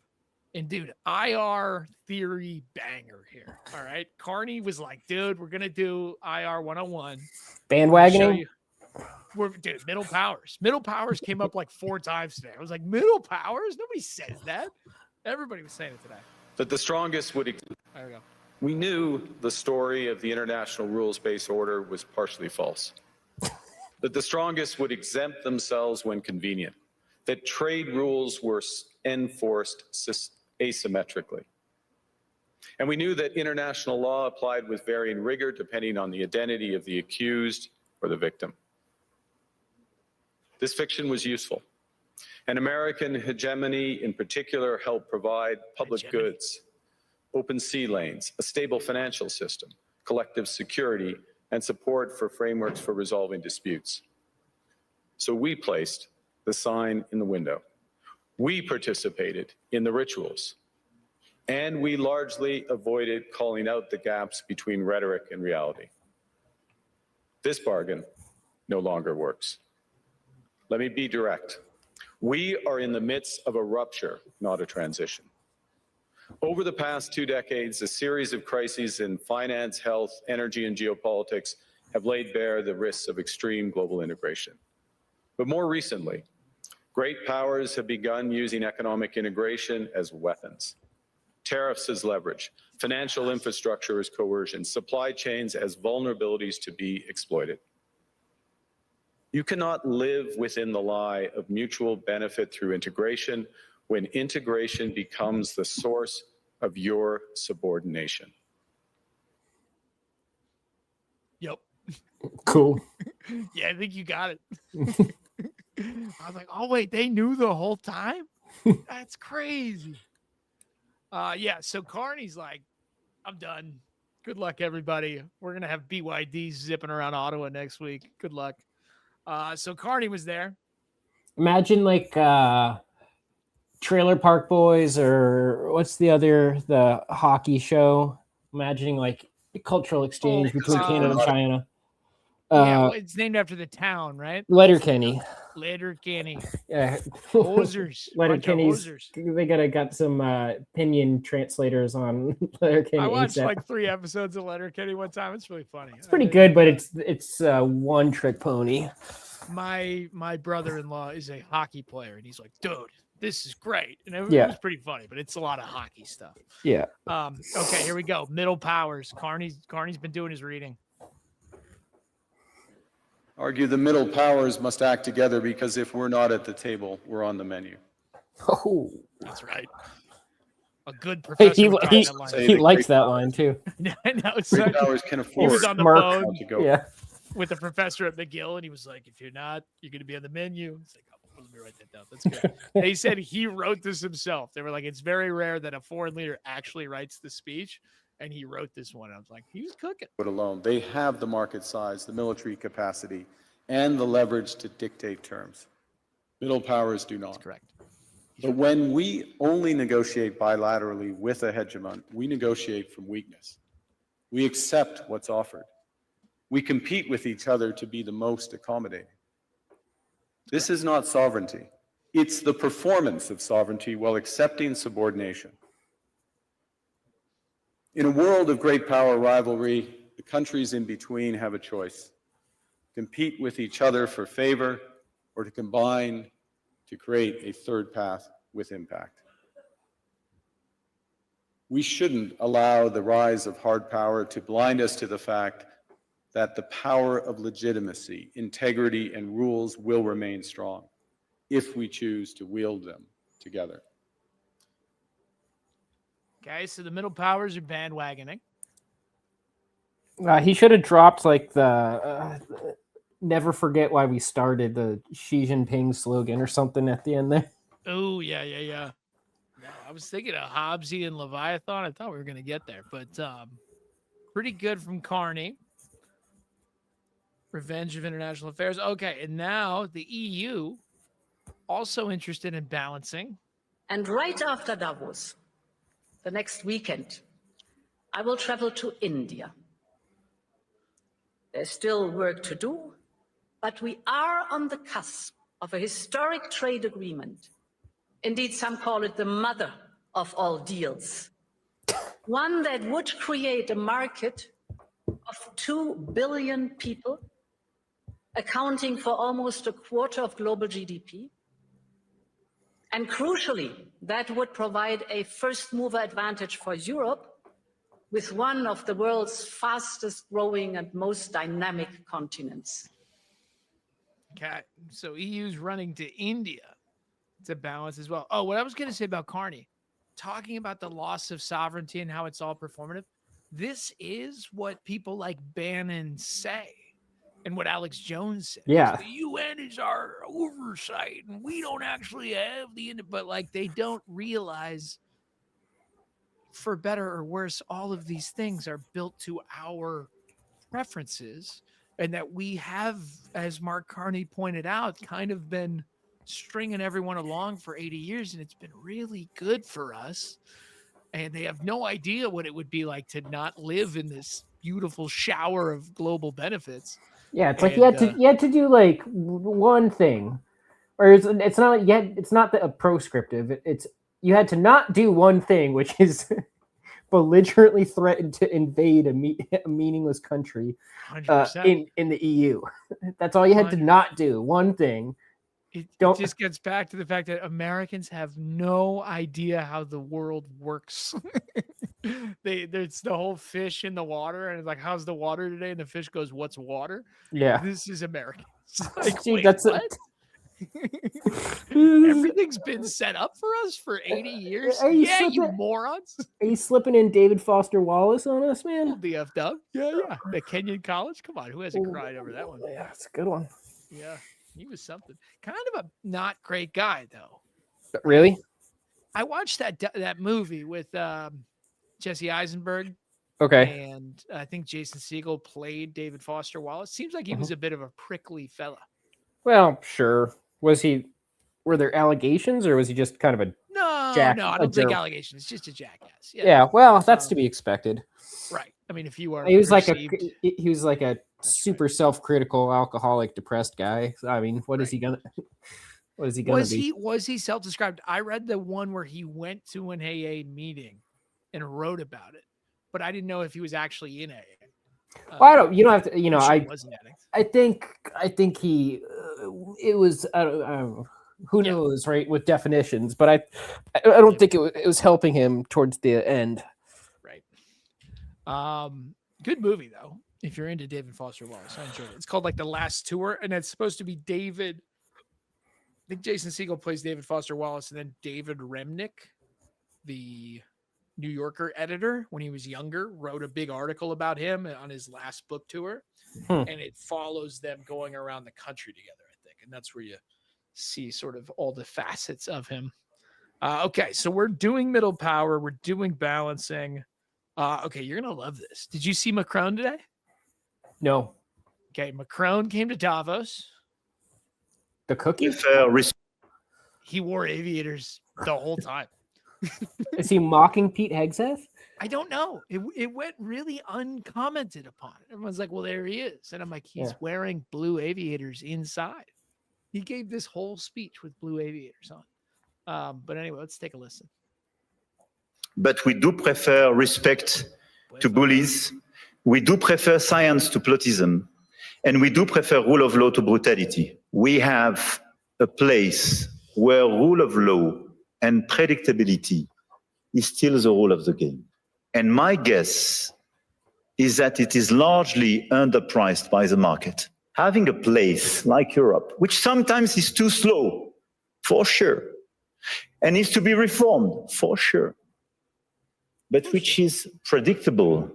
and dude, IR theory banger here. All right. Carney was like, dude, we're going to do IR 101. Bandwagoning? Dude, middle powers. Middle powers came up like 4 times today. I was like, middle powers? Nobody says that. Everybody was saying it today. That the strongest would. There we go. We knew the story of the international rules-based order was partially false. That the strongest would exempt themselves when convenient. That trade rules were enforced asymmetrically. And we knew that international law applied with varying rigor depending on the identity of the accused or the victim. This fiction was useful. And American hegemony in particular helped provide public goods, open sea lanes, a stable financial system, collective security, and support for frameworks for resolving disputes. So we placed the sign in the window. We participated in the rituals. And we largely avoided calling out the gaps between rhetoric and reality. This bargain no longer works. Let me be direct. We are in the midst of a rupture, not a transition. Over the past 2 decades, a series of crises in finance, health, energy, and geopolitics have laid bare the risks of extreme global integration. But more recently, great powers have begun using economic integration as weapons. Tariffs as leverage, financial infrastructure as coercion, supply chains as vulnerabilities to be exploited. You cannot live within the lie of mutual benefit through integration when integration becomes the source of your subordination. Yep. Cool. Yeah, I think you got it. I was like, oh, wait, they knew the whole time? That's crazy. Yeah, so Carney's like, I'm done. Good luck, everybody. We're going to have BYD zipping around Ottawa next week. Good luck. So Carney was there. Imagine like Trailer Park Boys, or what's the hockey show? Imagining like a cultural exchange between Canada and China. Yeah, it's named after the town, right? Letterkenny. Letterkenny. Yeah. Hosers. Letterkenny's. They got some Pinyin translators on Letterkenny. I watched like 3 episodes of Letterkenny one time. It's really funny. It's pretty good, but it's one trick pony. My brother-in-law is a hockey player, and he's like, dude, this is great. And it was pretty funny, but it's a lot of hockey stuff. Yeah. Okay, here we go. Middle powers. Carney's been doing his reading. Argue the middle powers must act together because if we're not at the table, we're on the menu. Oh, that's right. A good professor. He likes that line too. No, great powers can afford. He was on the Mark, phone with the professor at McGill, and he was like, "If you're not, you're going to be on the menu." It's like, oh, let me write that down. That's good. They said he wrote this himself. They were like, "It's very rare that a foreign leader actually writes the speech." And he wrote this one. I was like, he was cooking. But alone, they have the market size, the military capacity, and the leverage to dictate terms. Middle powers do not. That's correct. But when we only negotiate bilaterally with a hegemon, we negotiate from weakness. We accept what's offered. We compete with each other to be the most accommodating. This is not sovereignty. It's the performance of sovereignty while accepting subordination. In a world of great power rivalry, the countries in between have a choice: compete with each other for favor, or to combine to create a third path with impact. We shouldn't allow the rise of hard power to blind us to the fact that the power of legitimacy, integrity, and rules will remain strong if we choose to wield them together. Okay, so the middle powers are bandwagoning. He should have dropped like the never forget why we started, the Xi Jinping slogan or something at the end there. Oh, yeah. No, I was thinking of Hobbesy and Leviathan. I thought we were going to get there, but pretty good from Carney. Revenge of International Affairs. Okay, and now the EU also interested in balancing. And right after Davos, the next weekend, I will travel to India. There's still work to do, but we are on the cusp of a historic trade agreement. Indeed, some call it the mother of all deals. One that would create a market of 2 billion people, accounting for almost a quarter of global GDP. And crucially, that would provide a first mover advantage for Europe with one of the world's fastest growing and most dynamic continents. Okay, so EU's running to India to balance as well. Oh, what I was going to say about Carney, talking about the loss of sovereignty and how it's all performative. This is what people like Bannon say. And what Alex Jones said. Yeah. The UN is our oversight, and we don't actually have but like they don't realize, for better or worse, all of these things are built to our preferences, and that we have, as Mark Carney pointed out, kind of been stringing everyone along for 80 years, and it's been really good for us. And they have no idea what it would be like to not live in this beautiful shower of global benefits. Yeah, it's like you had to do like one thing, or it's not a proscriptive. It's you had to not do one thing, which is belligerently threaten to invade a meaningless country in the EU. That's all you had to not do. One thing. It just gets back to the fact that Americans have no idea how the world works. There's the whole fish in the water, and it's like, how's the water today? And the fish goes, what's water? Yeah. This is Americans. Like, see, wait, that's what? Everything's been set up for us for 80 years. You morons. Are you slipping in David Foster Wallace on us, man? BFW. Yeah. The Kenyon College. Come on, who hasn't cried over that one? Yeah, it's a good one. Yeah. He was something. Kind of a not great guy, though. Really? I watched that movie with Jesse Eisenberg. Okay. And I think Jason Segel played David Foster Wallace. Seems like he was a bit of a prickly fella. Well, sure. Were there allegations, or was he just kind of a no, I don't think allegation. It's just a jackass. Yeah, well, that's to be expected. Right. I mean, if you are he was perceived... like a super self-critical, alcoholic, depressed guy. I mean, what is he gonna be? Was he self-described? I read the one where he went to an AA meeting and wrote about it, but I didn't know if he was actually in AA. Well, I don't. You don't have to. You know, I think he. It was. I don't, who knows, right? With definitions, but I don't think it was helping him towards the end. Right. Good movie though. If you're into David Foster Wallace, I enjoyed it. It's called like The Last Tour, and it's supposed to be David. I think Jason Segel plays David Foster Wallace, and then David Remnick, the New Yorker editor, when he was younger, wrote a big article about him on his last book tour. And it follows them going around the country together, I think. And that's where you see sort of all the facets of him. Okay, so we're doing middle power. We're doing balancing. Okay, you're going to love this. Did you see Macron today? No. Okay, Macron came to Davos. The cookies? He wore aviators the whole time. Is he mocking Pete Hegseth? I don't know. It went really uncommented upon. Everyone's like, well, there he is. And I'm like, he's wearing blue aviators inside. He gave this whole speech with blue aviators on. But anyway, let's take a listen. But we do prefer respect to bullies. We do prefer science to plotism. And we do prefer rule of law to brutality. We have a place where rule of law and predictability is still the rule of the game. And my guess is that it is largely underpriced by the market. Having a place like Europe, which sometimes is too slow, for sure, and needs to be reformed, for sure, but which is predictable,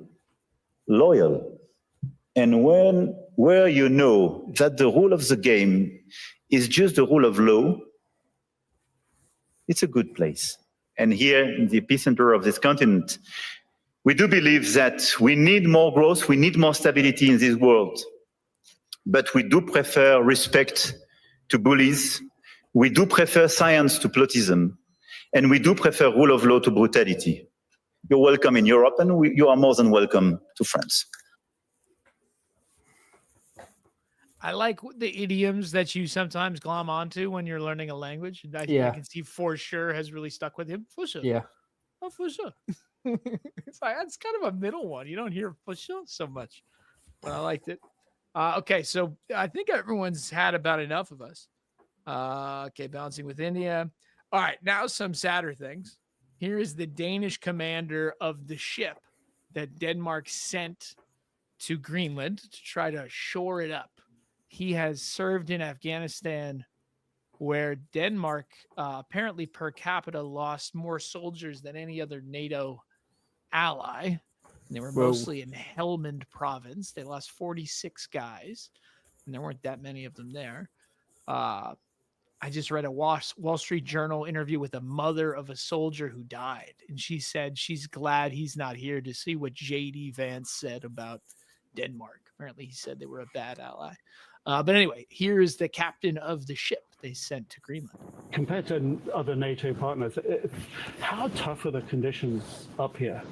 loyal, and where you know that the rule of the game is just the rule of law, it's a good place. And here in the epicenter of this continent, we do believe that we need more growth, we need more stability in this world. But we do prefer respect to bullies, we do prefer science to plotism, and we do prefer rule of law to brutality. You're welcome in Europe, and you are more than welcome to France. I like the idioms that you sometimes glom onto when you're learning a language. I can see for sure has really stuck with him. For sure. Yeah. Oh, for sure. It's like, that's kind of a middle one. You don't hear for sure so much, but I liked it. Okay, so I think everyone's had about enough of us. Okay, balancing with India. All right, now some sadder things. Here is the Danish commander of the ship that Denmark sent to Greenland to try to shore it up. He has served in Afghanistan, where Denmark apparently per capita lost more soldiers than any other NATO ally. And they were mostly in Helmand province. They lost 46 guys, and there weren't that many of them there. I just read a Wall Street Journal interview with a mother of a soldier who died, and she said she's glad he's not here to see what J.D. Vance said about Denmark. Apparently, he said they were a bad ally. But anyway, here is the captain of the ship they sent to Greenland. Compared to other NATO partners, how tough are the conditions up here?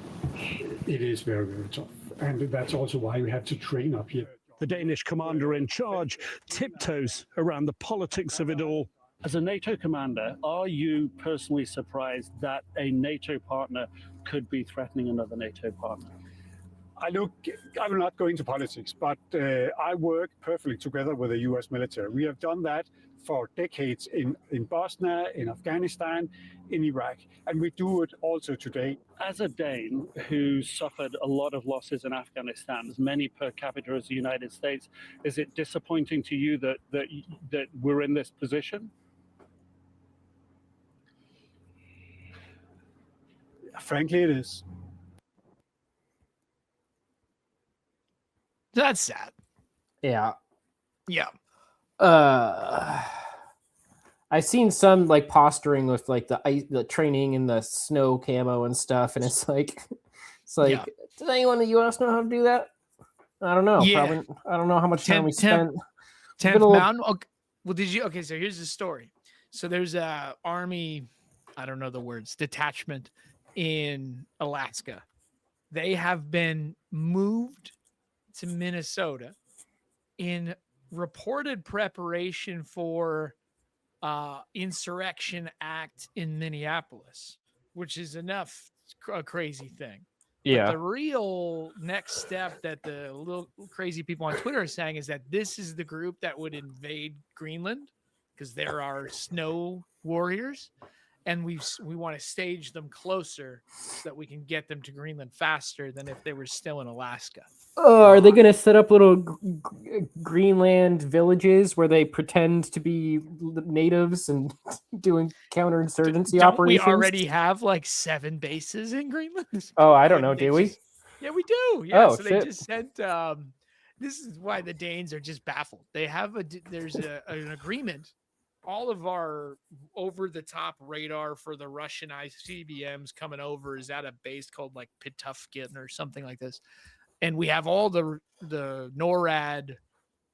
It is very, very tough. And that's also why we have to train up here. The Danish commander in charge tiptoes around the politics of it all. As a NATO commander, are you personally surprised that a NATO partner could be threatening another NATO partner? I will not go into politics, but I work perfectly together with the US military. We have done that for decades in Bosnia, in Afghanistan, in Iraq, and we do it also today. As a Dane who suffered a lot of losses in Afghanistan, as many per capita as the United States, is it disappointing to you that we're in this position? Frankly, it is. That's sad. Yeah. Yeah. I've seen some like posturing with like the training and the snow camo and stuff, and it's like, does anyone in the U.S. know how to do that? I don't know. Yeah. Probably, I don't know how much time we spent. 10th Mountain. Okay. Well, did you? Okay, so here's the story. So there's a Army I don't know the words, detachment in Alaska. They have been moved to Minnesota in reported preparation for insurrection act in Minneapolis, which is a crazy thing. But the real next step that the little crazy people on Twitter are saying is that this is the group that would invade Greenland because there are snow warriors, and we want to stage them closer so that we can get them to Greenland faster than if they were still in Alaska. Are they going to set up little Greenland villages where they pretend to be natives and doing counterinsurgency Don't operations? we already have like 7 bases in Greenland? Oh, I don't know. Do we? Yeah, we do. Yeah. Oh, So shit. they just sent. This is why the Danes are just baffled. They have there's an agreement. All of our over-the-top radar for the Russian ICBMs coming over is at a base called like Pituffkin or something like this, and we have all the NORAD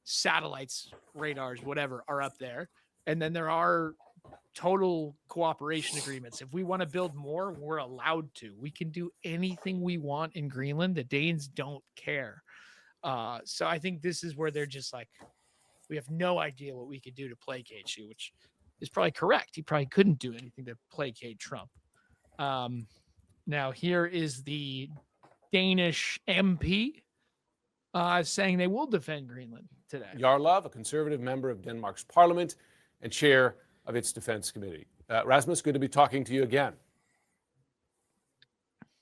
satellites, radars, whatever, are up there, and then there are total cooperation agreements. If we want to build more, we're allowed to. We can do anything we want in Greenland. The Danes don't care. So I think this is where they're just like, we have no idea what we could do to placate you, which is probably correct. He probably couldn't do anything to placate Trump. Now here is the Danish MP saying they will defend Greenland today. Jarlov, a conservative member of Denmark's parliament and chair of its defense committee. Rasmus, good to be talking to you again.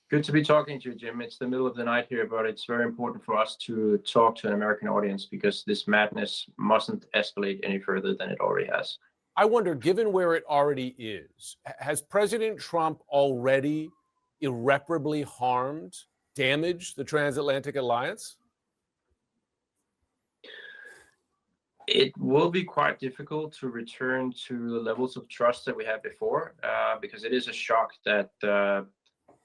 Good to be talking to you, Jim. It's the middle of the night here, but it's very important for us to talk to an American audience because this madness mustn't escalate any further than it already has. I wonder, given where it already is, has President Trump already irreparably harmed, damaged the transatlantic alliance? It will be quite difficult to return to the levels of trust that we had before, because it is a shock that the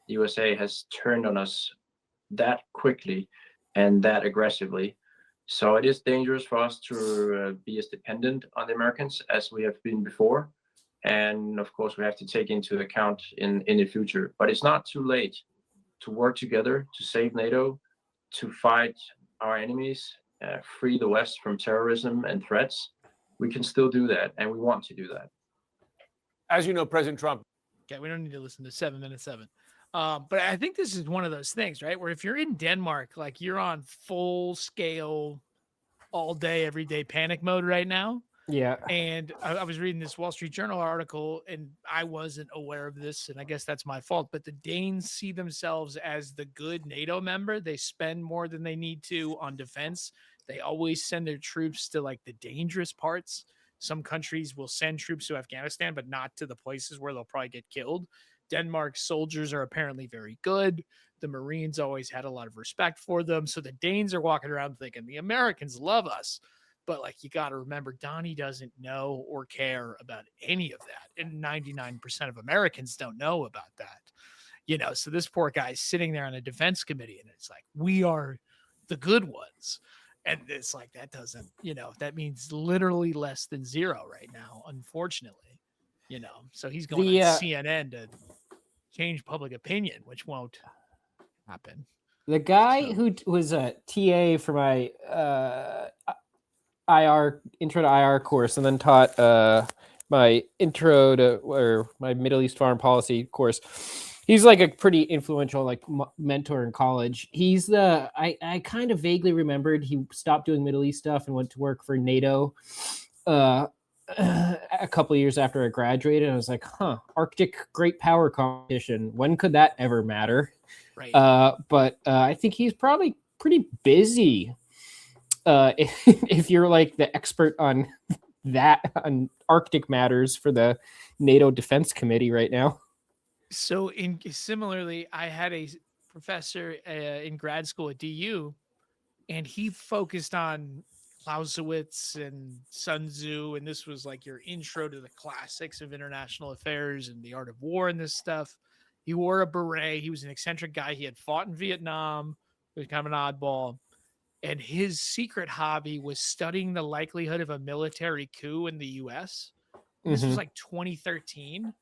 USA has turned on us that quickly and that aggressively. So it is dangerous for us to be as dependent on the Americans as we have been before. And of course, we have to take into account in the future. But it's not too late to work together to save NATO, to fight our enemies, free the West from terrorism and threats. We can still do that, and we want to do that. As you know, President Trump. Okay, we don't need to listen to 7 minutes 7. But I think this is one of those things, right? Where if you're in Denmark, like you're on full scale, all day, every day panic mode right now. Yeah. And I was reading this Wall Street Journal article, and I wasn't aware of this, and I guess that's my fault. But the Danes see themselves as the good NATO member. They spend more than they need to on defense. They always send their troops to like the dangerous parts. Some countries will send troops to Afghanistan, but not to the places where they'll probably get killed. Denmark's soldiers are apparently very good. The Marines always had a lot of respect for them. So the Danes are walking around thinking the Americans love us. But like, you got to remember, Donnie doesn't know or care about any of that. And 99% of Americans don't know about that. You know, so this poor guy's sitting there on a defense committee and it's like, we are the good ones. And it's like, that doesn't, you know, that means literally less than 0 right now, unfortunately, you know. So he's going on CNN to change public opinion, which won't happen. The guy who was a TA for my intro to IR course, and then taught my intro to or my Middle East foreign policy course. He's like a pretty influential like mentor in college. He's I kind of vaguely remembered he stopped doing Middle East stuff and went to work for NATO a couple of years after I graduated. I was like, Arctic great power competition. When could that ever matter? Right. But I think he's probably pretty busy. If you're like the expert on that, on Arctic matters for the NATO Defense Committee right now. So similarly, I had a professor in grad school at DU, and he focused on Clausewitz and Sun Tzu, and this was like your intro to the classics of international affairs and the art of war and this stuff. He wore a beret. He was an eccentric guy. He had fought in Vietnam. He was kind of an oddball. And his secret hobby was studying the likelihood of a military coup in the U.S. This was like 2013.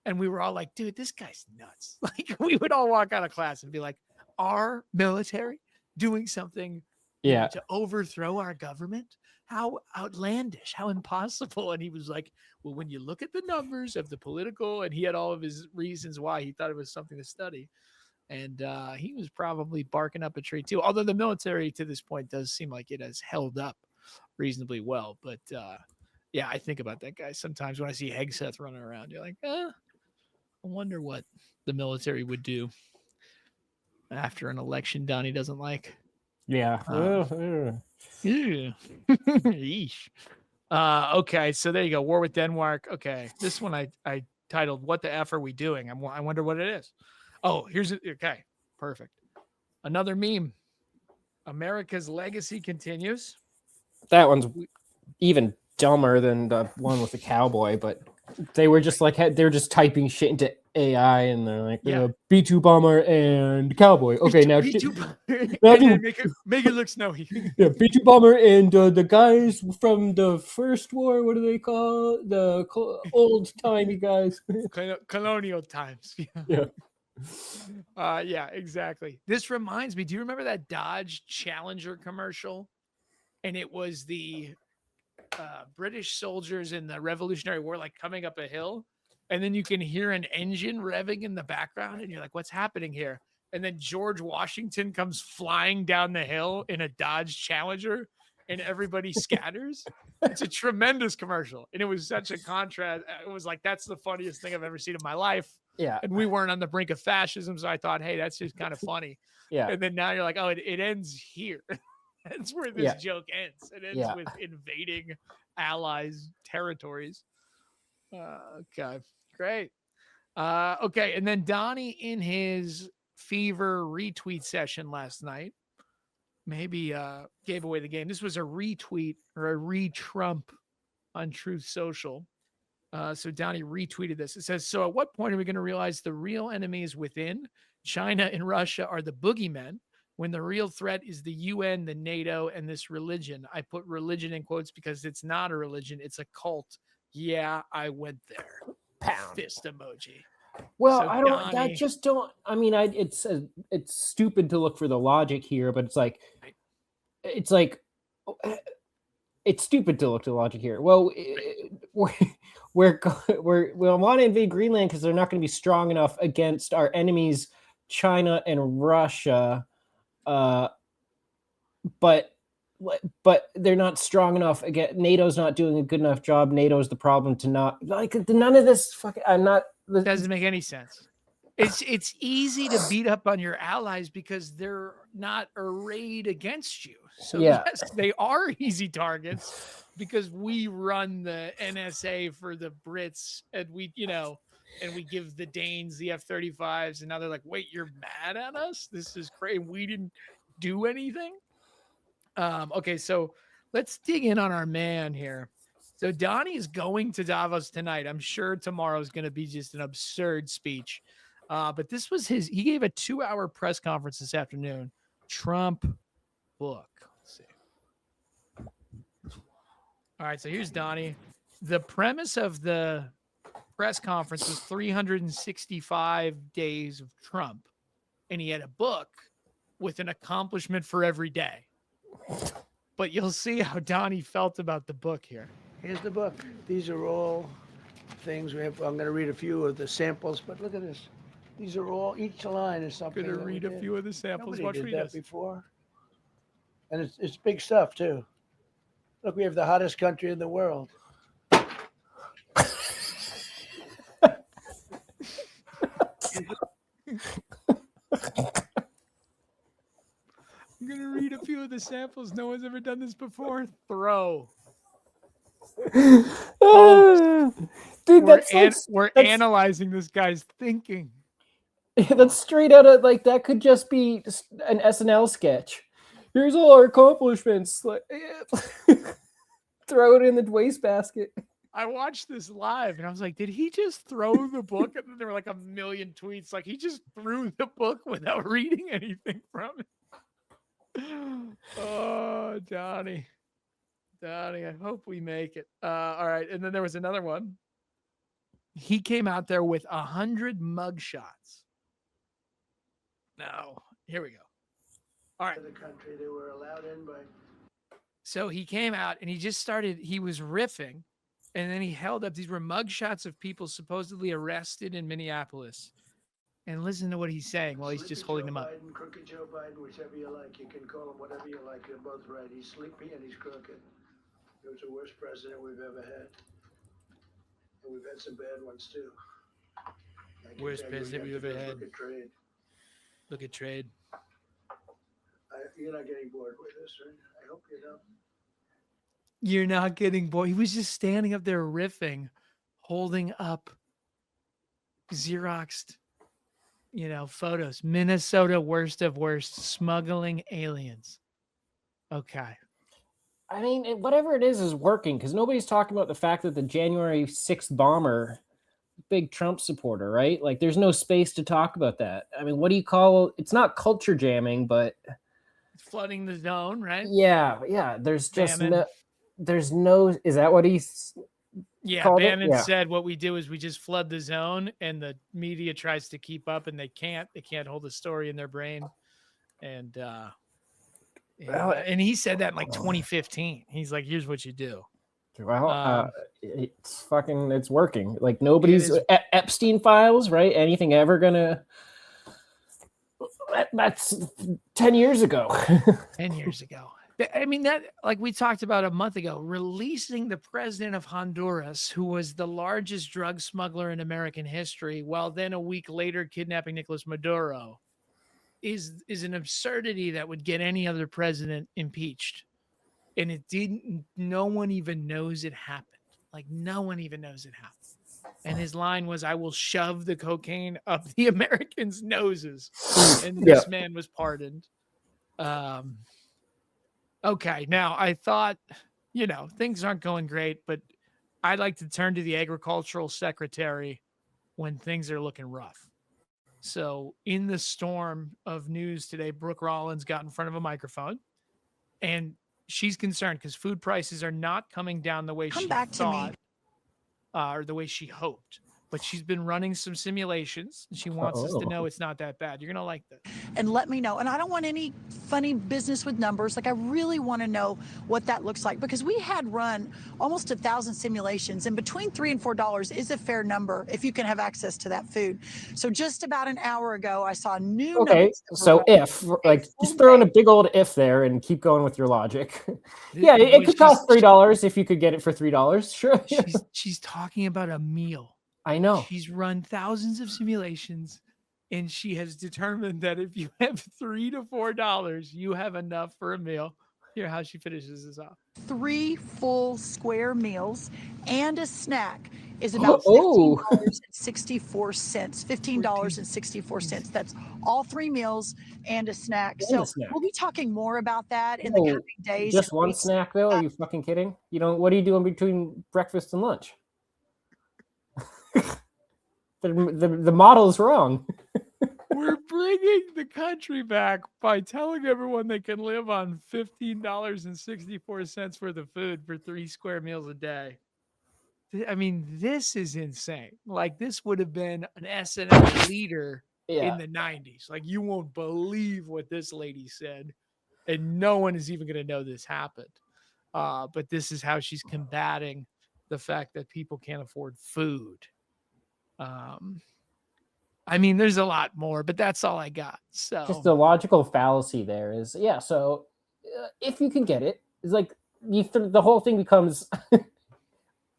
And we were all like, dude, this guy's nuts. Like, we would all walk out of class and be like, our military doing something to overthrow our government? How outlandish, how impossible. And he was like, well, when you look at the numbers of the political, and he had all of his reasons why he thought it was something to study. And he was probably barking up a tree too. Although the military to this point does seem like it has held up reasonably well. But yeah, I think about that guy sometimes when I see Hegseth running around. You're like, I wonder what the military would do after an election done he doesn't like. Yeah. Yeesh. Okay, so there you go. War with Denmark. Okay, this one I titled "What the F are we doing?" I wonder what it is. Oh, here's it. Okay, perfect. Another meme. America's legacy continues. That one's even dumber than the one with the cowboy, but they were just like they're just typing shit into AI, and they're like B-2 bomber and cowboy. Okay, now make it look snowy. Yeah, B-2 bomber and the guys from the first war. What do they call the old timey guys? Colonial times. Yeah. Yeah, exactly. This reminds me. Do you remember that Dodge Challenger commercial? And it was the British soldiers in the Revolutionary War, like coming up a hill, and then you can hear an engine revving in the background, and you're like, "What's happening here?" And then George Washington comes flying down the hill in a Dodge Challenger, and everybody scatters. It's a tremendous commercial, and it was such a contrast. It was like, that's the funniest thing I've ever seen in my life. Yeah, and we weren't on the brink of fascism, so I thought, hey, that's just kind of funny. Yeah, and then now you're like, oh, it ends here. That's where this joke ends. It ends with invading allies' territories. Okay, great. Okay, and then Donnie in his fever retweet session last night maybe gave away the game. This was a retweet or a re-Trump on Truth Social. So Donnie retweeted this. It says, so at what point are we going to realize the real enemy is within? China and Russia are the boogeymen, when the real threat is the UN, the NATO, and this religion. I put religion in quotes because it's not a religion. It's a cult. Yeah, I went there. Pound. Fist emoji. Well, So I don't. Donnie, I just don't. I mean, it's stupid to look for the logic here, but it's stupid to look to the logic here. Well, we want to invade Greenland because they're not going to be strong enough against our enemies, China and Russia. But they're not strong enough. Again, NATO's not doing a good enough job. NATO's the problem to not like none of this. I'm not. Doesn't make any sense. It's easy to beat up on your allies because they're not arrayed against you. So yes, they are easy targets because we run the NSA for the Brits, and we give the Danes the F-35s, and now they're like, wait, you're mad at us? This is crazy. We didn't do anything. Okay, so let's dig in on our man here. So Donnie is going to Davos tonight. I'm sure tomorrow is going to be just an absurd speech. But this was he gave a 2-hour press conference this afternoon. Trump book. Let's see. All right, so here's Donnie. The premise of the press conference was 365 days of Trump. And he had a book with an accomplishment for every day. But you'll see how Donnie felt about the book here. Here's the book. These are all things we have. I'm going to read a few of the samples, but look at this. These are all, each line is something. I'm going to read a few of the samples. Nobody did that before. And it's big stuff, too. Look, we have the hottest country in the world. I'm going to read a few of the samples. No one's ever done this before. Throw. Dude, we're analyzing this guy's thinking. That's straight out of that could just be an SNL sketch. Here's all our accomplishments. Throw it in the wastebasket. I watched this live and I was like, did he just throw the book? And then there were like a million tweets. Like he just threw the book without reading anything from it. Oh, Donnie, I hope we make it. All right. And then there was another one. he came out there with 100 mugshots. Now, here we go. All right. The country they were allowed in by. So he came out and he was riffing, and then he held up. These were mugshots of people supposedly arrested in Minneapolis. And listen to what he's saying while he's just holding them up. Biden, crooked Joe Biden, whichever you like. You can call him whatever you like. You're both right. He's sleepy and he's crooked. He was the worst president we've ever had. And we've had some bad ones too. Worst president we've ever had. Look at trade. Look at trade. You're not getting bored with this, right? I hope you don't. You're not getting bored. He was just standing up there riffing, holding up Xeroxed, photos. Minnesota, worst of worst, smuggling aliens. Okay. I mean, whatever it is working, because nobody's talking about the fact that the January 6th bomber, big Trump supporter, right? Like, there's no space to talk about that. I mean, what do you call it's not culture jamming, but flooding the zone, right? Yeah. There's just Bannon. there's no. Is that what he's? Yeah, Bannon said what we do is we just flood the zone, and the media tries to keep up, and they can't. They can't hold the story in their brain, and he said that in like 2015. He's like, "Here's what you do." Well, it's working. Like nobody's Epstein files, right? Anything ever gonna? That's 10 years ago. 10 years ago. I mean, that, like we talked about a month ago, releasing the president of Honduras, who was the largest drug smuggler in American history, while then a week later kidnapping Nicolas Maduro, is an absurdity that would get any other president impeached. And it didn't, no one even knows it happened. Like, no one even knows it happened. And his line was, "I will shove the cocaine up the Americans' noses." And this man was pardoned. Okay, now I thought, things aren't going great, but I'd like to turn to the agricultural secretary when things are looking rough. So in the storm of news today, Brooke Rollins got in front of a microphone, and she's concerned because food prices are not coming down the way she thought. Or the way she hoped. But she's been running some simulations, and she wants us to know it's not that bad. You're going to like this. And let me know. And I don't want any funny business with numbers. Like, I really want to know what that looks like, because we had run almost 1,000 simulations, and between $3 and $4 is a fair number if you can have access to that food. So just about an hour ago, I saw new numbers. So just throw in a big old if there and keep going with your logic. It could cost $3 if you could get it for $3. Sure. She's talking about a meal. I know. She's run thousands of simulations, and she has determined that if you have $3 to $4, you have enough for a meal. Hear how she finishes this off. 3 full square meals and a snack is about $15.64. $15.64. That's all 3 meals and a snack. So we'll be talking more about that in the coming days. Just one snack, though? Are you fucking kidding? What are you doing between breakfast and lunch? The model is wrong. We're bringing the country back by telling everyone they can live on $15.64 worth of food for 3 square meals a day. I mean, this is insane. Like, this would have been an SNL leader in the 90s. Like, you won't believe what this lady said, and no one is even going to know this happened. But this is how she's combating the fact that people can't afford food. I mean, there's a lot more, but that's all I got. So just the logical fallacy there is, so if you can get it, it's like the whole thing becomes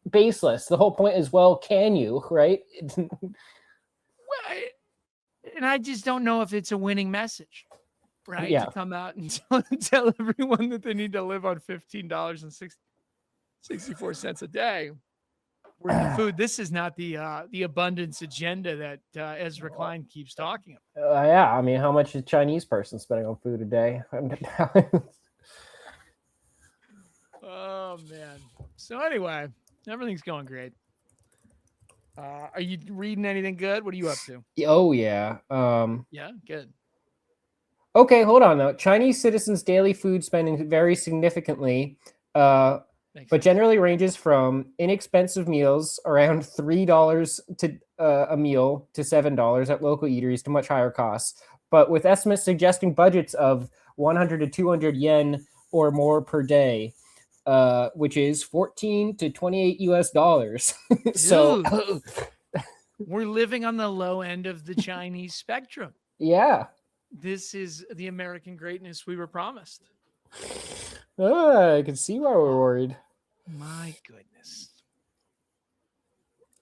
baseless. The whole point is, well, can you, right? And I just don't know if it's a winning message, right? Yeah. To come out and tell everyone that they need to live on $15.64 a day. Food. This is not the abundance agenda that Ezra Klein keeps talking about. I mean, how much is a Chinese person spending on food a day? Oh man. So anyway, everything's going great. Are you reading anything good? What are you up to? Oh yeah. Yeah, good. Okay, hold on though. Chinese citizens' daily food spending vary significantly. but generally ranges from inexpensive meals around $3 to a meal to $7 at local eateries to much higher costs, but with estimates suggesting budgets of 100 to 200 yen or more per day, which is 14 to 28 US dollars. So we're living on the low end of the Chinese spectrum. yeah, This is the American greatness we were promised. I can see why we're worried. My goodness.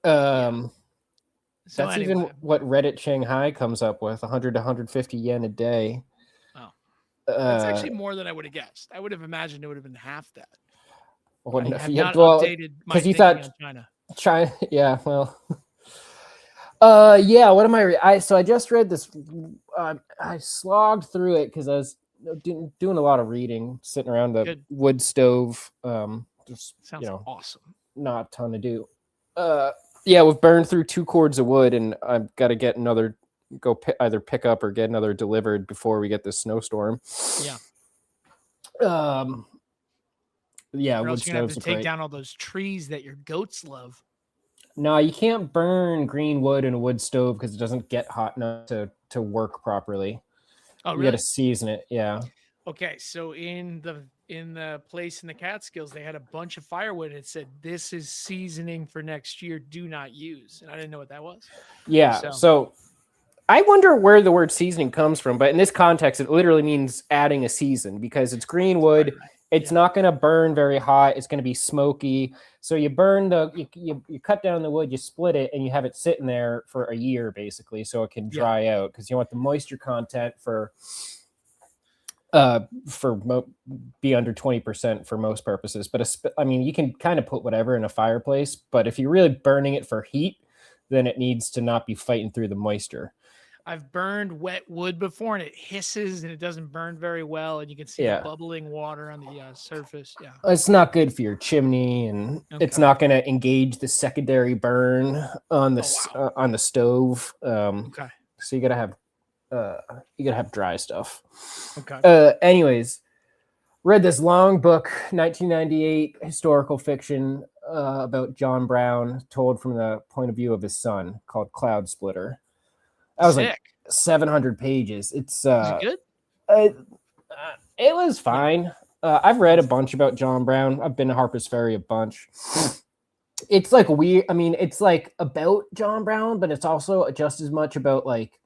So that's anyway. even what Reddit Shanghai comes up with, 100 to 150 yen a day. Oh, that's actually more than I would have guessed. I would have imagined it would have been half that. Wouldn't I have have yet. not Well, updated my because you thinking thought on China, yeah. Well, yeah. What am I? So I just read this. I slogged through it because I was doing a lot of reading, sitting around the Good. wood stove. Just Sounds awesome. not a ton to do. Yeah, we've burned through 2 cords of wood, and I've got to get another. Either pick up or get another delivered before we get this snowstorm. Yeah. Yeah, Or wood else you're gonna have stoves to are take great. down all those trees that your goats love. No, you can't burn green wood in a wood stove because it doesn't get hot enough to work properly. Oh, You really? got to season it. Yeah. Okay, so in the place in the Catskills, they had a bunch of firewood. And it said, "This is seasoning for next year. Do not use." And I didn't know what that was. Yeah. So I wonder where the word seasoning comes from, but in this context, it literally means adding a season because it's green wood. It's not going to burn very hot. It's going to be smoky. So you burn you cut down the wood, you split it, and you have it sitting there for a year basically, so it can dry out because you want the moisture content be under 20% for most purposes. But I mean, you can kind of put whatever in a fireplace, but if you're really burning it for heat, then it needs to not be fighting through the moisture. I've burned wet wood before, and it hisses, and it doesn't burn very well, and you can see the bubbling water on the surface. Yeah, it's not good for your chimney, and it's not going to engage the secondary burn on the stove. Okay. So you gotta have dry stuff. Okay. Anyways, read this long book, 1998 historical fiction about John Brown, told from the point of view of his son, called Cloud Splitter. That was like 700 pages. It's Is it good? It was fine. I've read a bunch about John Brown. I've been to Harper's Ferry a bunch. It's like weird. I mean, it's like about John Brown, but it's also just as much about like.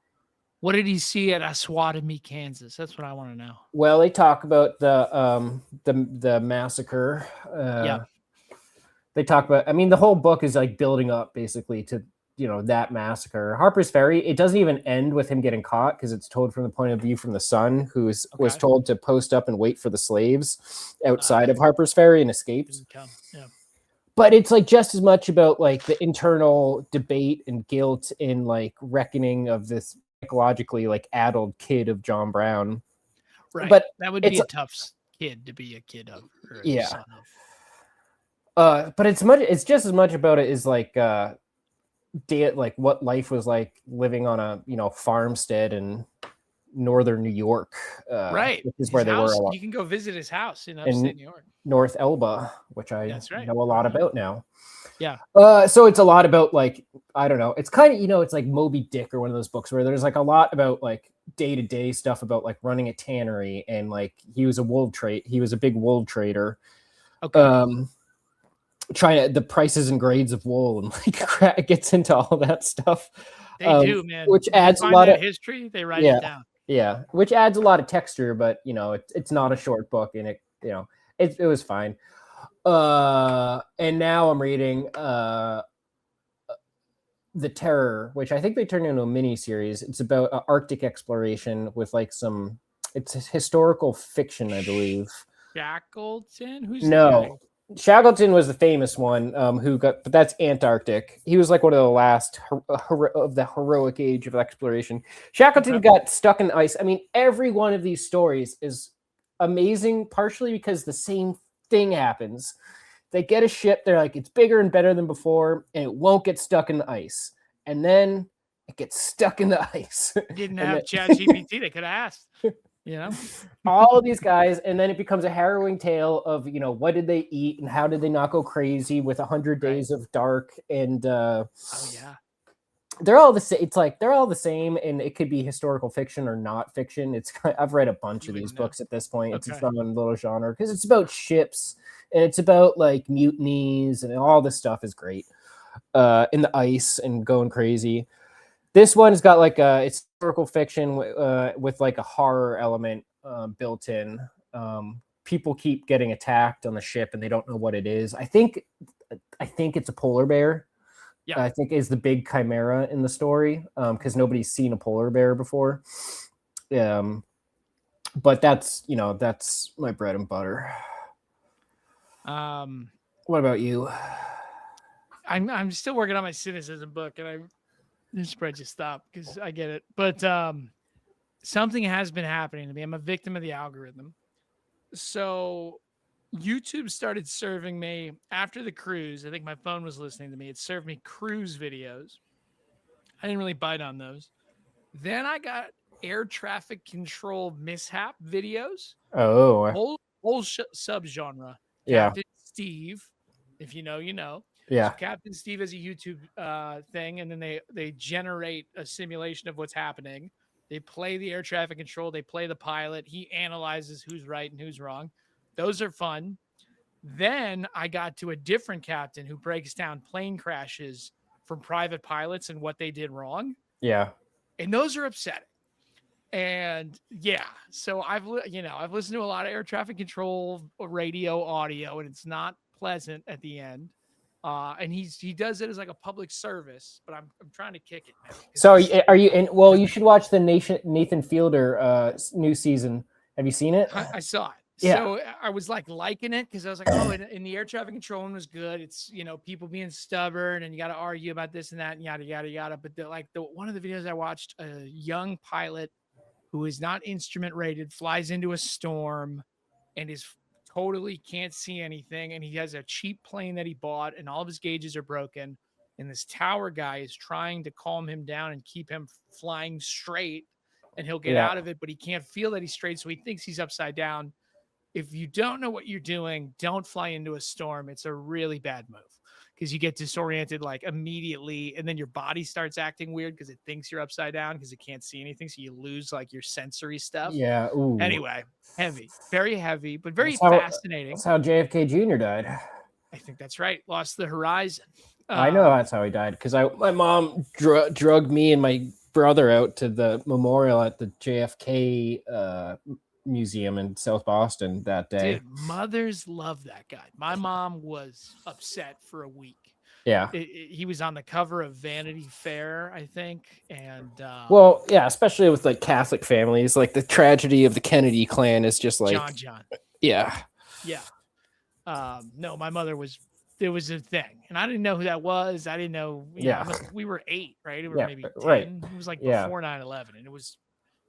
What did he see at Aswatami, Kansas? That's what I want to know. Well, they talk about the massacre. They talk about. I mean, the whole book is like building up basically to that massacre. Harper's Ferry. It doesn't even end with him getting caught because it's told from the point of view from the son, who was told to post up and wait for the slaves outside of Harper's Ferry and escapes. Yeah. But it's like just as much about like the internal debate and guilt in like reckoning of this psychologically like addled kid of John Brown. Right. But that would be a tough kid to be a kid of. Or a son of. But it's just as much about it as like like what life was like living on a farmstead in northern New York. Right. Which is His where they house, were a lot. You can go visit his house in upstate New York. North Elba, which I know a lot about now. Yeah. So it's a lot about like, I don't know. It's kind of, it's like Moby Dick or one of those books where there's like a lot about like day-to-day stuff about like running a tannery, and like he was a big wool trader. Okay. Trying to the prices and grades of wool, and like it gets into all that stuff. They do, man. Which When adds you a find lot that of history. They write it down. Yeah, which adds a lot of texture, but it's not a short book, and it was fine. And now I'm reading The Terror, which I think they turned into a mini series. It's about Arctic exploration with like it's historical fiction, I believe. Shackleton? Who's No. Shackleton was the famous one but that's Antarctic. He was like one of the last of the heroic age of exploration. Shackleton got stuck in the ice. I mean, every one of these stories is amazing, partially because the same thing happens. They get a ship, they're like, it's bigger and better than before, and it won't get stuck in the ice. And then it gets stuck in the ice. Didn't have ChatGPT. They could have asked. You know, all of these guys, and then it becomes a harrowing tale of, you know, what did they eat and how did they not go crazy with 100 Days of Dark, and oh yeah, they're all the same. It's like they're all the same, and it could be historical fiction or not fiction. It's I've read a bunch of these books at this point. It's its own little genre because it's about ships and it's about like mutinies, and all this stuff is great. In the ice and going crazy. This one's got like it's historical fiction with like a horror element built in. People keep getting attacked on the ship and they don't know what it is. I think it's a polar bear. Yeah, I think is the big chimera in the story because nobody's seen a polar bear before. But that's my bread and butter. What about you? I'm still working on my cynicism book, and this spread just stopped because I get it. But something has been happening to me. I'm a victim of the algorithm. So YouTube started serving me after the cruise. I think my phone was listening to me. It served me cruise videos. I didn't really bite on those. Then I got air traffic control mishap videos. Oh, whole subgenre. Yeah. Captain Steve, if you know, you know. Yeah. So Captain Steve has a YouTube thing, and then they generate a simulation of what's happening. They play the air traffic control. They play the pilot. He analyzes who's right and who's wrong. Those are fun. Then I got to a different captain who breaks down plane crashes from private pilots and what they did wrong. Yeah. And those are upsetting. And yeah, so I've listened to a lot of air traffic control radio audio, and it's not pleasant at the end. And he does it as like a public service, but I'm trying to kick it now. So are you in? Well, you should watch the Nathan Fielder new season. Have you seen it? I saw it. Yeah. So I was like liking it because I was like, oh, in the air traffic control one was good. It's, people being stubborn and you got to argue about this and that and yada, yada, yada. But one of the videos I watched, a young pilot who is not instrument rated flies into a storm and is totally can't see anything. And he has a cheap plane that he bought and all of his gauges are broken. And this tower guy is trying to calm him down and keep him flying straight, and he'll get out of it, but he can't feel that he's straight. So he thinks he's upside down. If you don't know what you're doing, don't fly into a storm. It's a really bad move because you get disoriented like immediately, and then your body starts acting weird because it thinks you're upside down because it can't see anything. So you lose like your sensory stuff. Yeah. Ooh. Anyway, heavy, very heavy, but very fascinating. That's how JFK Jr. died. I think that's right. Lost the horizon. I know that's how he died because my mom drugged me and my brother out to the memorial at the JFK museum in South Boston that day. Dude, mothers love that guy. My mom was upset for a week. Yeah. He was on the cover of Vanity Fair, I think. And well, yeah, especially with like Catholic families, like the tragedy of the Kennedy clan is just like John. Yeah. Yeah. No, my mother there was a thing, and I didn't know who that was. I didn't know. We were 8, right? We were maybe 10. Right. It was like before 9/11, and it was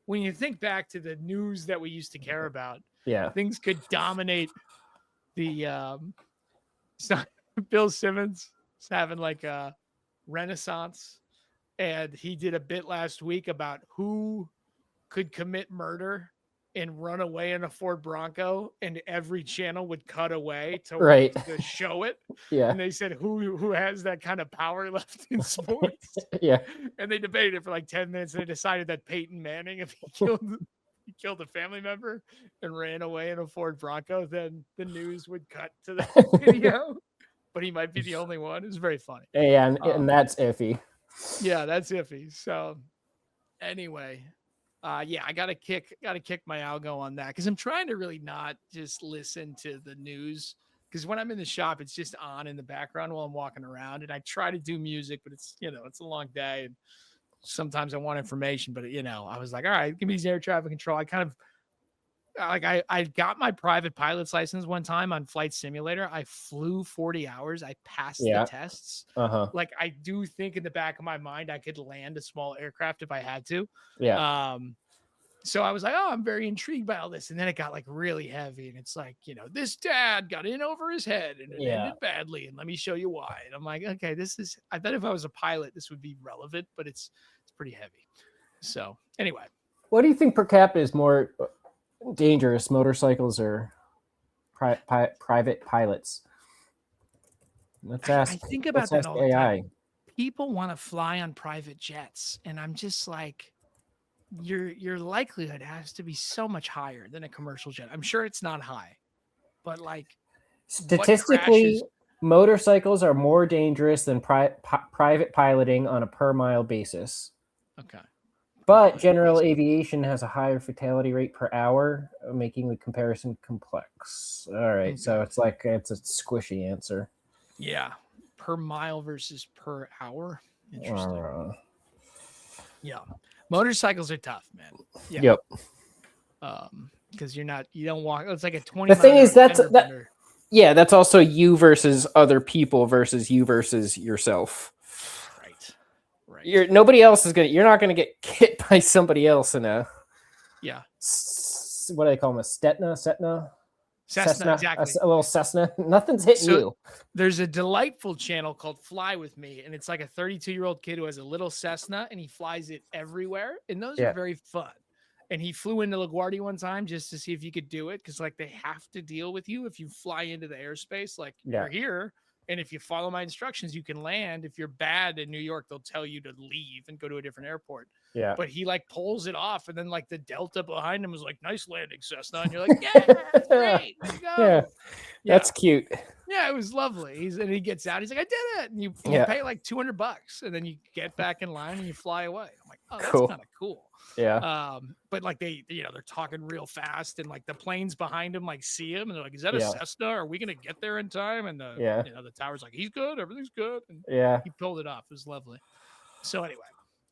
when you think back to the news that we used to care about. Yeah, things could dominate the. Bill Simmons is having like a renaissance, and he did a bit last week about who could commit murder and run away in a Ford Bronco, and every channel would cut away to show it. Yeah. And they said, who has that kind of power left in sports? Yeah. And they debated it for like 10 minutes. And they decided that Peyton Manning, if he killed a family member and ran away in a Ford Bronco, then the news would cut to that video. But he might be the only one. It's very funny. Yeah, and that's iffy. Yeah, that's iffy. So anyway, I gotta kick my algo on that because I'm trying to really not just listen to the news, because when I'm in the shop, it's just on in the background while I'm walking around, and I try to do music, but it's it's a long day, and sometimes I want information, but I was like, all right, give me these air traffic control. I kind of I got my private pilot's license one time on Flight Simulator. I flew 40 hours. I passed the tests. Like I do think in the back of my mind I could land a small aircraft if I had to. Yeah. So I was like, oh, I'm very intrigued by all this. And then it got like really heavy. And it's like, this dad got in over his head and it ended badly. And let me show you why. And I'm like, okay, I thought if I was a pilot, this would be relevant, but it's pretty heavy. So anyway. What do you think per capita is more dangerous. Motorcycles are private pilots. Let's I ask. think about Let's that ask all the AI. time. People want to fly on private jets, and I'm just like, your likelihood has to be so much higher than a commercial jet. I'm sure it's not high, but like, what Statistically, crashes? motorcycles are more dangerous than private piloting on a per mile basis. Okay. But general aviation has a higher fatality rate per hour, making the comparison complex. All right, so it's like it's a squishy answer. Yeah, per mile versus per hour. Interesting. Yeah, motorcycles are tough, man. Yeah. Yep. Because you don't walk. It's like a 20. The thing is, that's fender that. bender. Yeah, that's also you versus other people versus you versus yourself. Right. Nobody else is gonna. You're not gonna get hit by somebody else in a. Yeah. What do they call them? A Cessna, exactly. A little Cessna. Nothing's hitting you. There's a delightful channel called Fly With Me, and it's like a 32-year-old kid who has a little Cessna, and he flies it everywhere, and those are very fun. And he flew into LaGuardia one time just to see if he could do it, because like they have to deal with you if you fly into the airspace. Like you're here, and if you follow my instructions, you can land. If you're bad in New York, they'll tell you to leave and go to a different airport. Yeah. But he like pulls it off, and then like the Delta behind him was like, "Nice landing, Cessna," and you're like, "Yeah, that's great, way to go." Yeah, that's cute. Yeah, it was lovely. And he gets out. He's like, "I did it!" And you pay like $200, and then you get back in line and you fly away. I'm like, "Oh, that's kind of cool." Yeah. But like they're talking real fast, and like the planes behind him like see him, and they're like, "Is that a Cessna? Are we gonna get there in time?" And the the tower's like, "He's good. Everything's good." And he pulled it off. It was lovely. So anyway,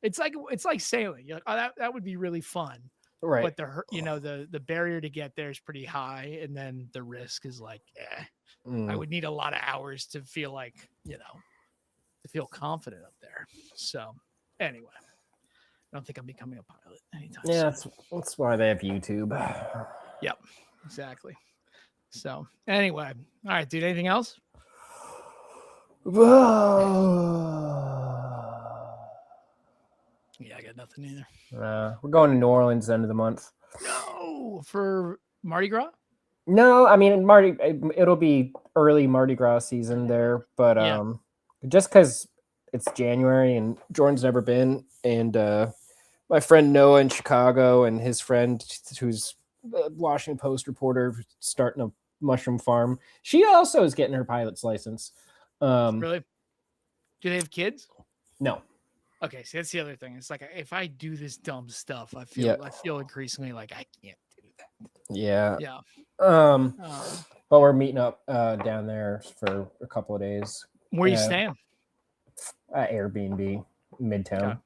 it's like sailing. You're like, "Oh, that would be really fun." Right. But the barrier to get there is pretty high, and then the risk is like, I would need a lot of hours to feel like, to feel confident up there. So anyway, I don't think I'm becoming a pilot anytime soon. Yeah, that's why they have YouTube. Yep, exactly. So anyway, all right, dude. Anything else? Yeah, I got nothing either. We're going to New Orleans end of the month. No, for Mardi Gras? No, I mean it'll be early Mardi Gras season there, but just because it's January and Jordan's never been, and my friend Noah in Chicago and his friend who's a Washington Post reporter starting a mushroom farm, she also is getting her pilot's license. Really? Do they have kids? No. Okay, so that's the other thing. It's like if I do this dumb stuff, I feel increasingly like I can't do that. Yeah. Yeah. But we're meeting up down there for a couple of days. Where are you staying? Airbnb, Midtown. Okay.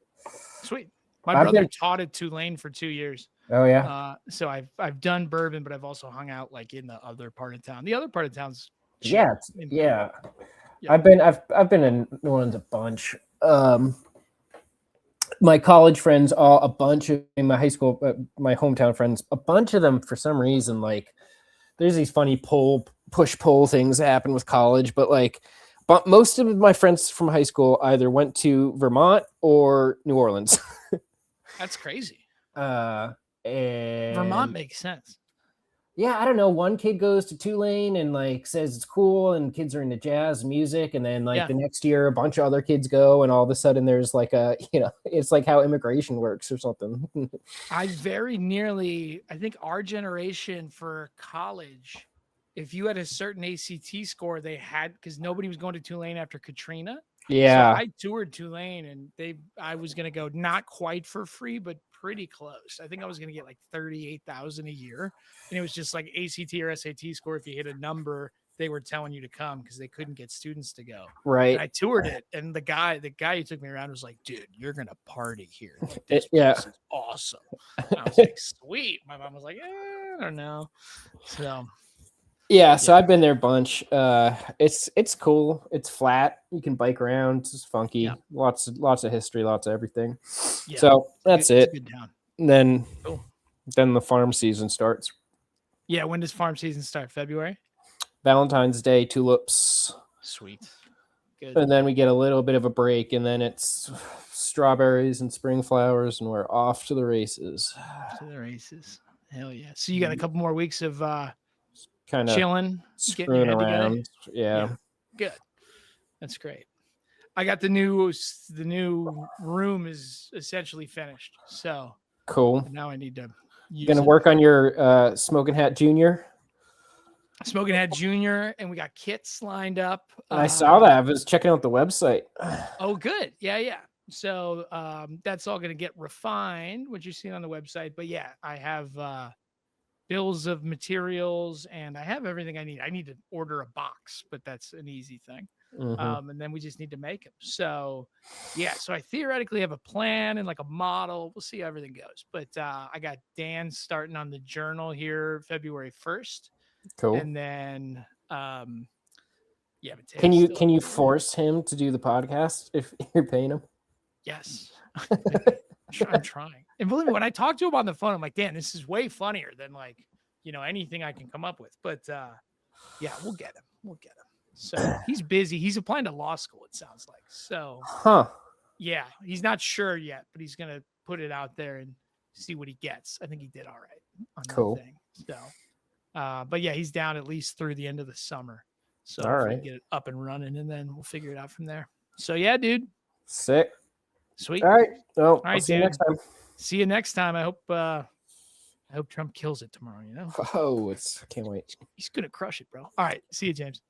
Sweet. My brother taught at Tulane for 2 years. Oh yeah. So I've done bourbon, but I've also hung out like in the other part of town. The other part of town's chill. Yeah. I've been in New Orleans a bunch. My college friends, a bunch of in my high school, my hometown friends, a bunch of them for some reason, like there's these funny push-pull things that happen with college, but most of my friends from high school either went to Vermont or New Orleans. That's crazy. And Vermont makes sense. Yeah, I don't know. One kid goes to Tulane and like says it's cool, and kids are into jazz music, and then the next year a bunch of other kids go, and all of a sudden there's like it's like how immigration works or something. I think our generation for college, if you had a certain ACT score, they had, because nobody was going to Tulane after Katrina. Yeah. So I toured Tulane, and I was going to go not quite for free, but pretty close. I think I was going to get like $38,000 a year. And it was just like ACT or SAT score. If you hit a number, they were telling you to come because they couldn't get students to go. Right. And I toured it. And the guy who took me around was like, "Dude, you're going to party here. Like, this place is awesome." And I was like, "Sweet." My mom was like, "I don't know." So so I've been there a bunch. It's cool. It's flat. You can bike around. It's funky. Yeah. Lots of history. Lots of everything. Yeah. So that's it's it. a good town. And Cool. then the farm season starts. Yeah. When does farm season start? February? Valentine's Day, tulips. Sweet. Good. And then we get a little bit of a break, and then it's strawberries and spring flowers, and we're off to the races. Hell yeah. So you got a couple more weeks of kind of chilling, getting your screwing head together? around. Yeah. Good. That's great. I got the new room is essentially finished. So Cool. now I need to use Gonna it. work on your Smoking Hat Junior. Smoking Hat Junior, and we got kits lined up. I saw that. I was checking out the website. Oh, good. Yeah. So that's all going to get refined, what you're seeing on the website. But yeah, I have bills of materials and I have everything I need. I need to order a box, but that's an easy thing. And then we just need to make them. So yeah, so I theoretically have a plan and like a model. We'll see how everything goes. But I got Dan starting on the journal here February 1st. Cool. And then yeah, but Can you force him to do the podcast if you're paying him? Yes. I'm trying. And believe me, when I talk to him on the phone, I'm like, Dan, this is way funnier than like, anything I can come up with. But yeah, we'll get him. So he's busy. He's applying to law school, it sounds like. So yeah, he's not sure yet, but he's gonna put it out there and see what he gets. I think he did all right on that thing. So but yeah, he's down at least through the end of the summer. So All if we right. can get it up and running, and then we'll figure it out from there. So yeah, dude. Sick. Sweet. All right. Well, All I'll right, see you dude. next time. See you next time. I hope Trump kills it tomorrow, Oh, can't wait. He's gonna crush it, bro. All right. See you, James.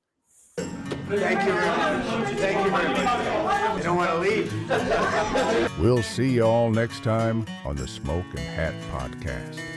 Thank you very much. Thank you very much. You don't want to leave. We'll see you all next time on the Smoke and Hat Podcast.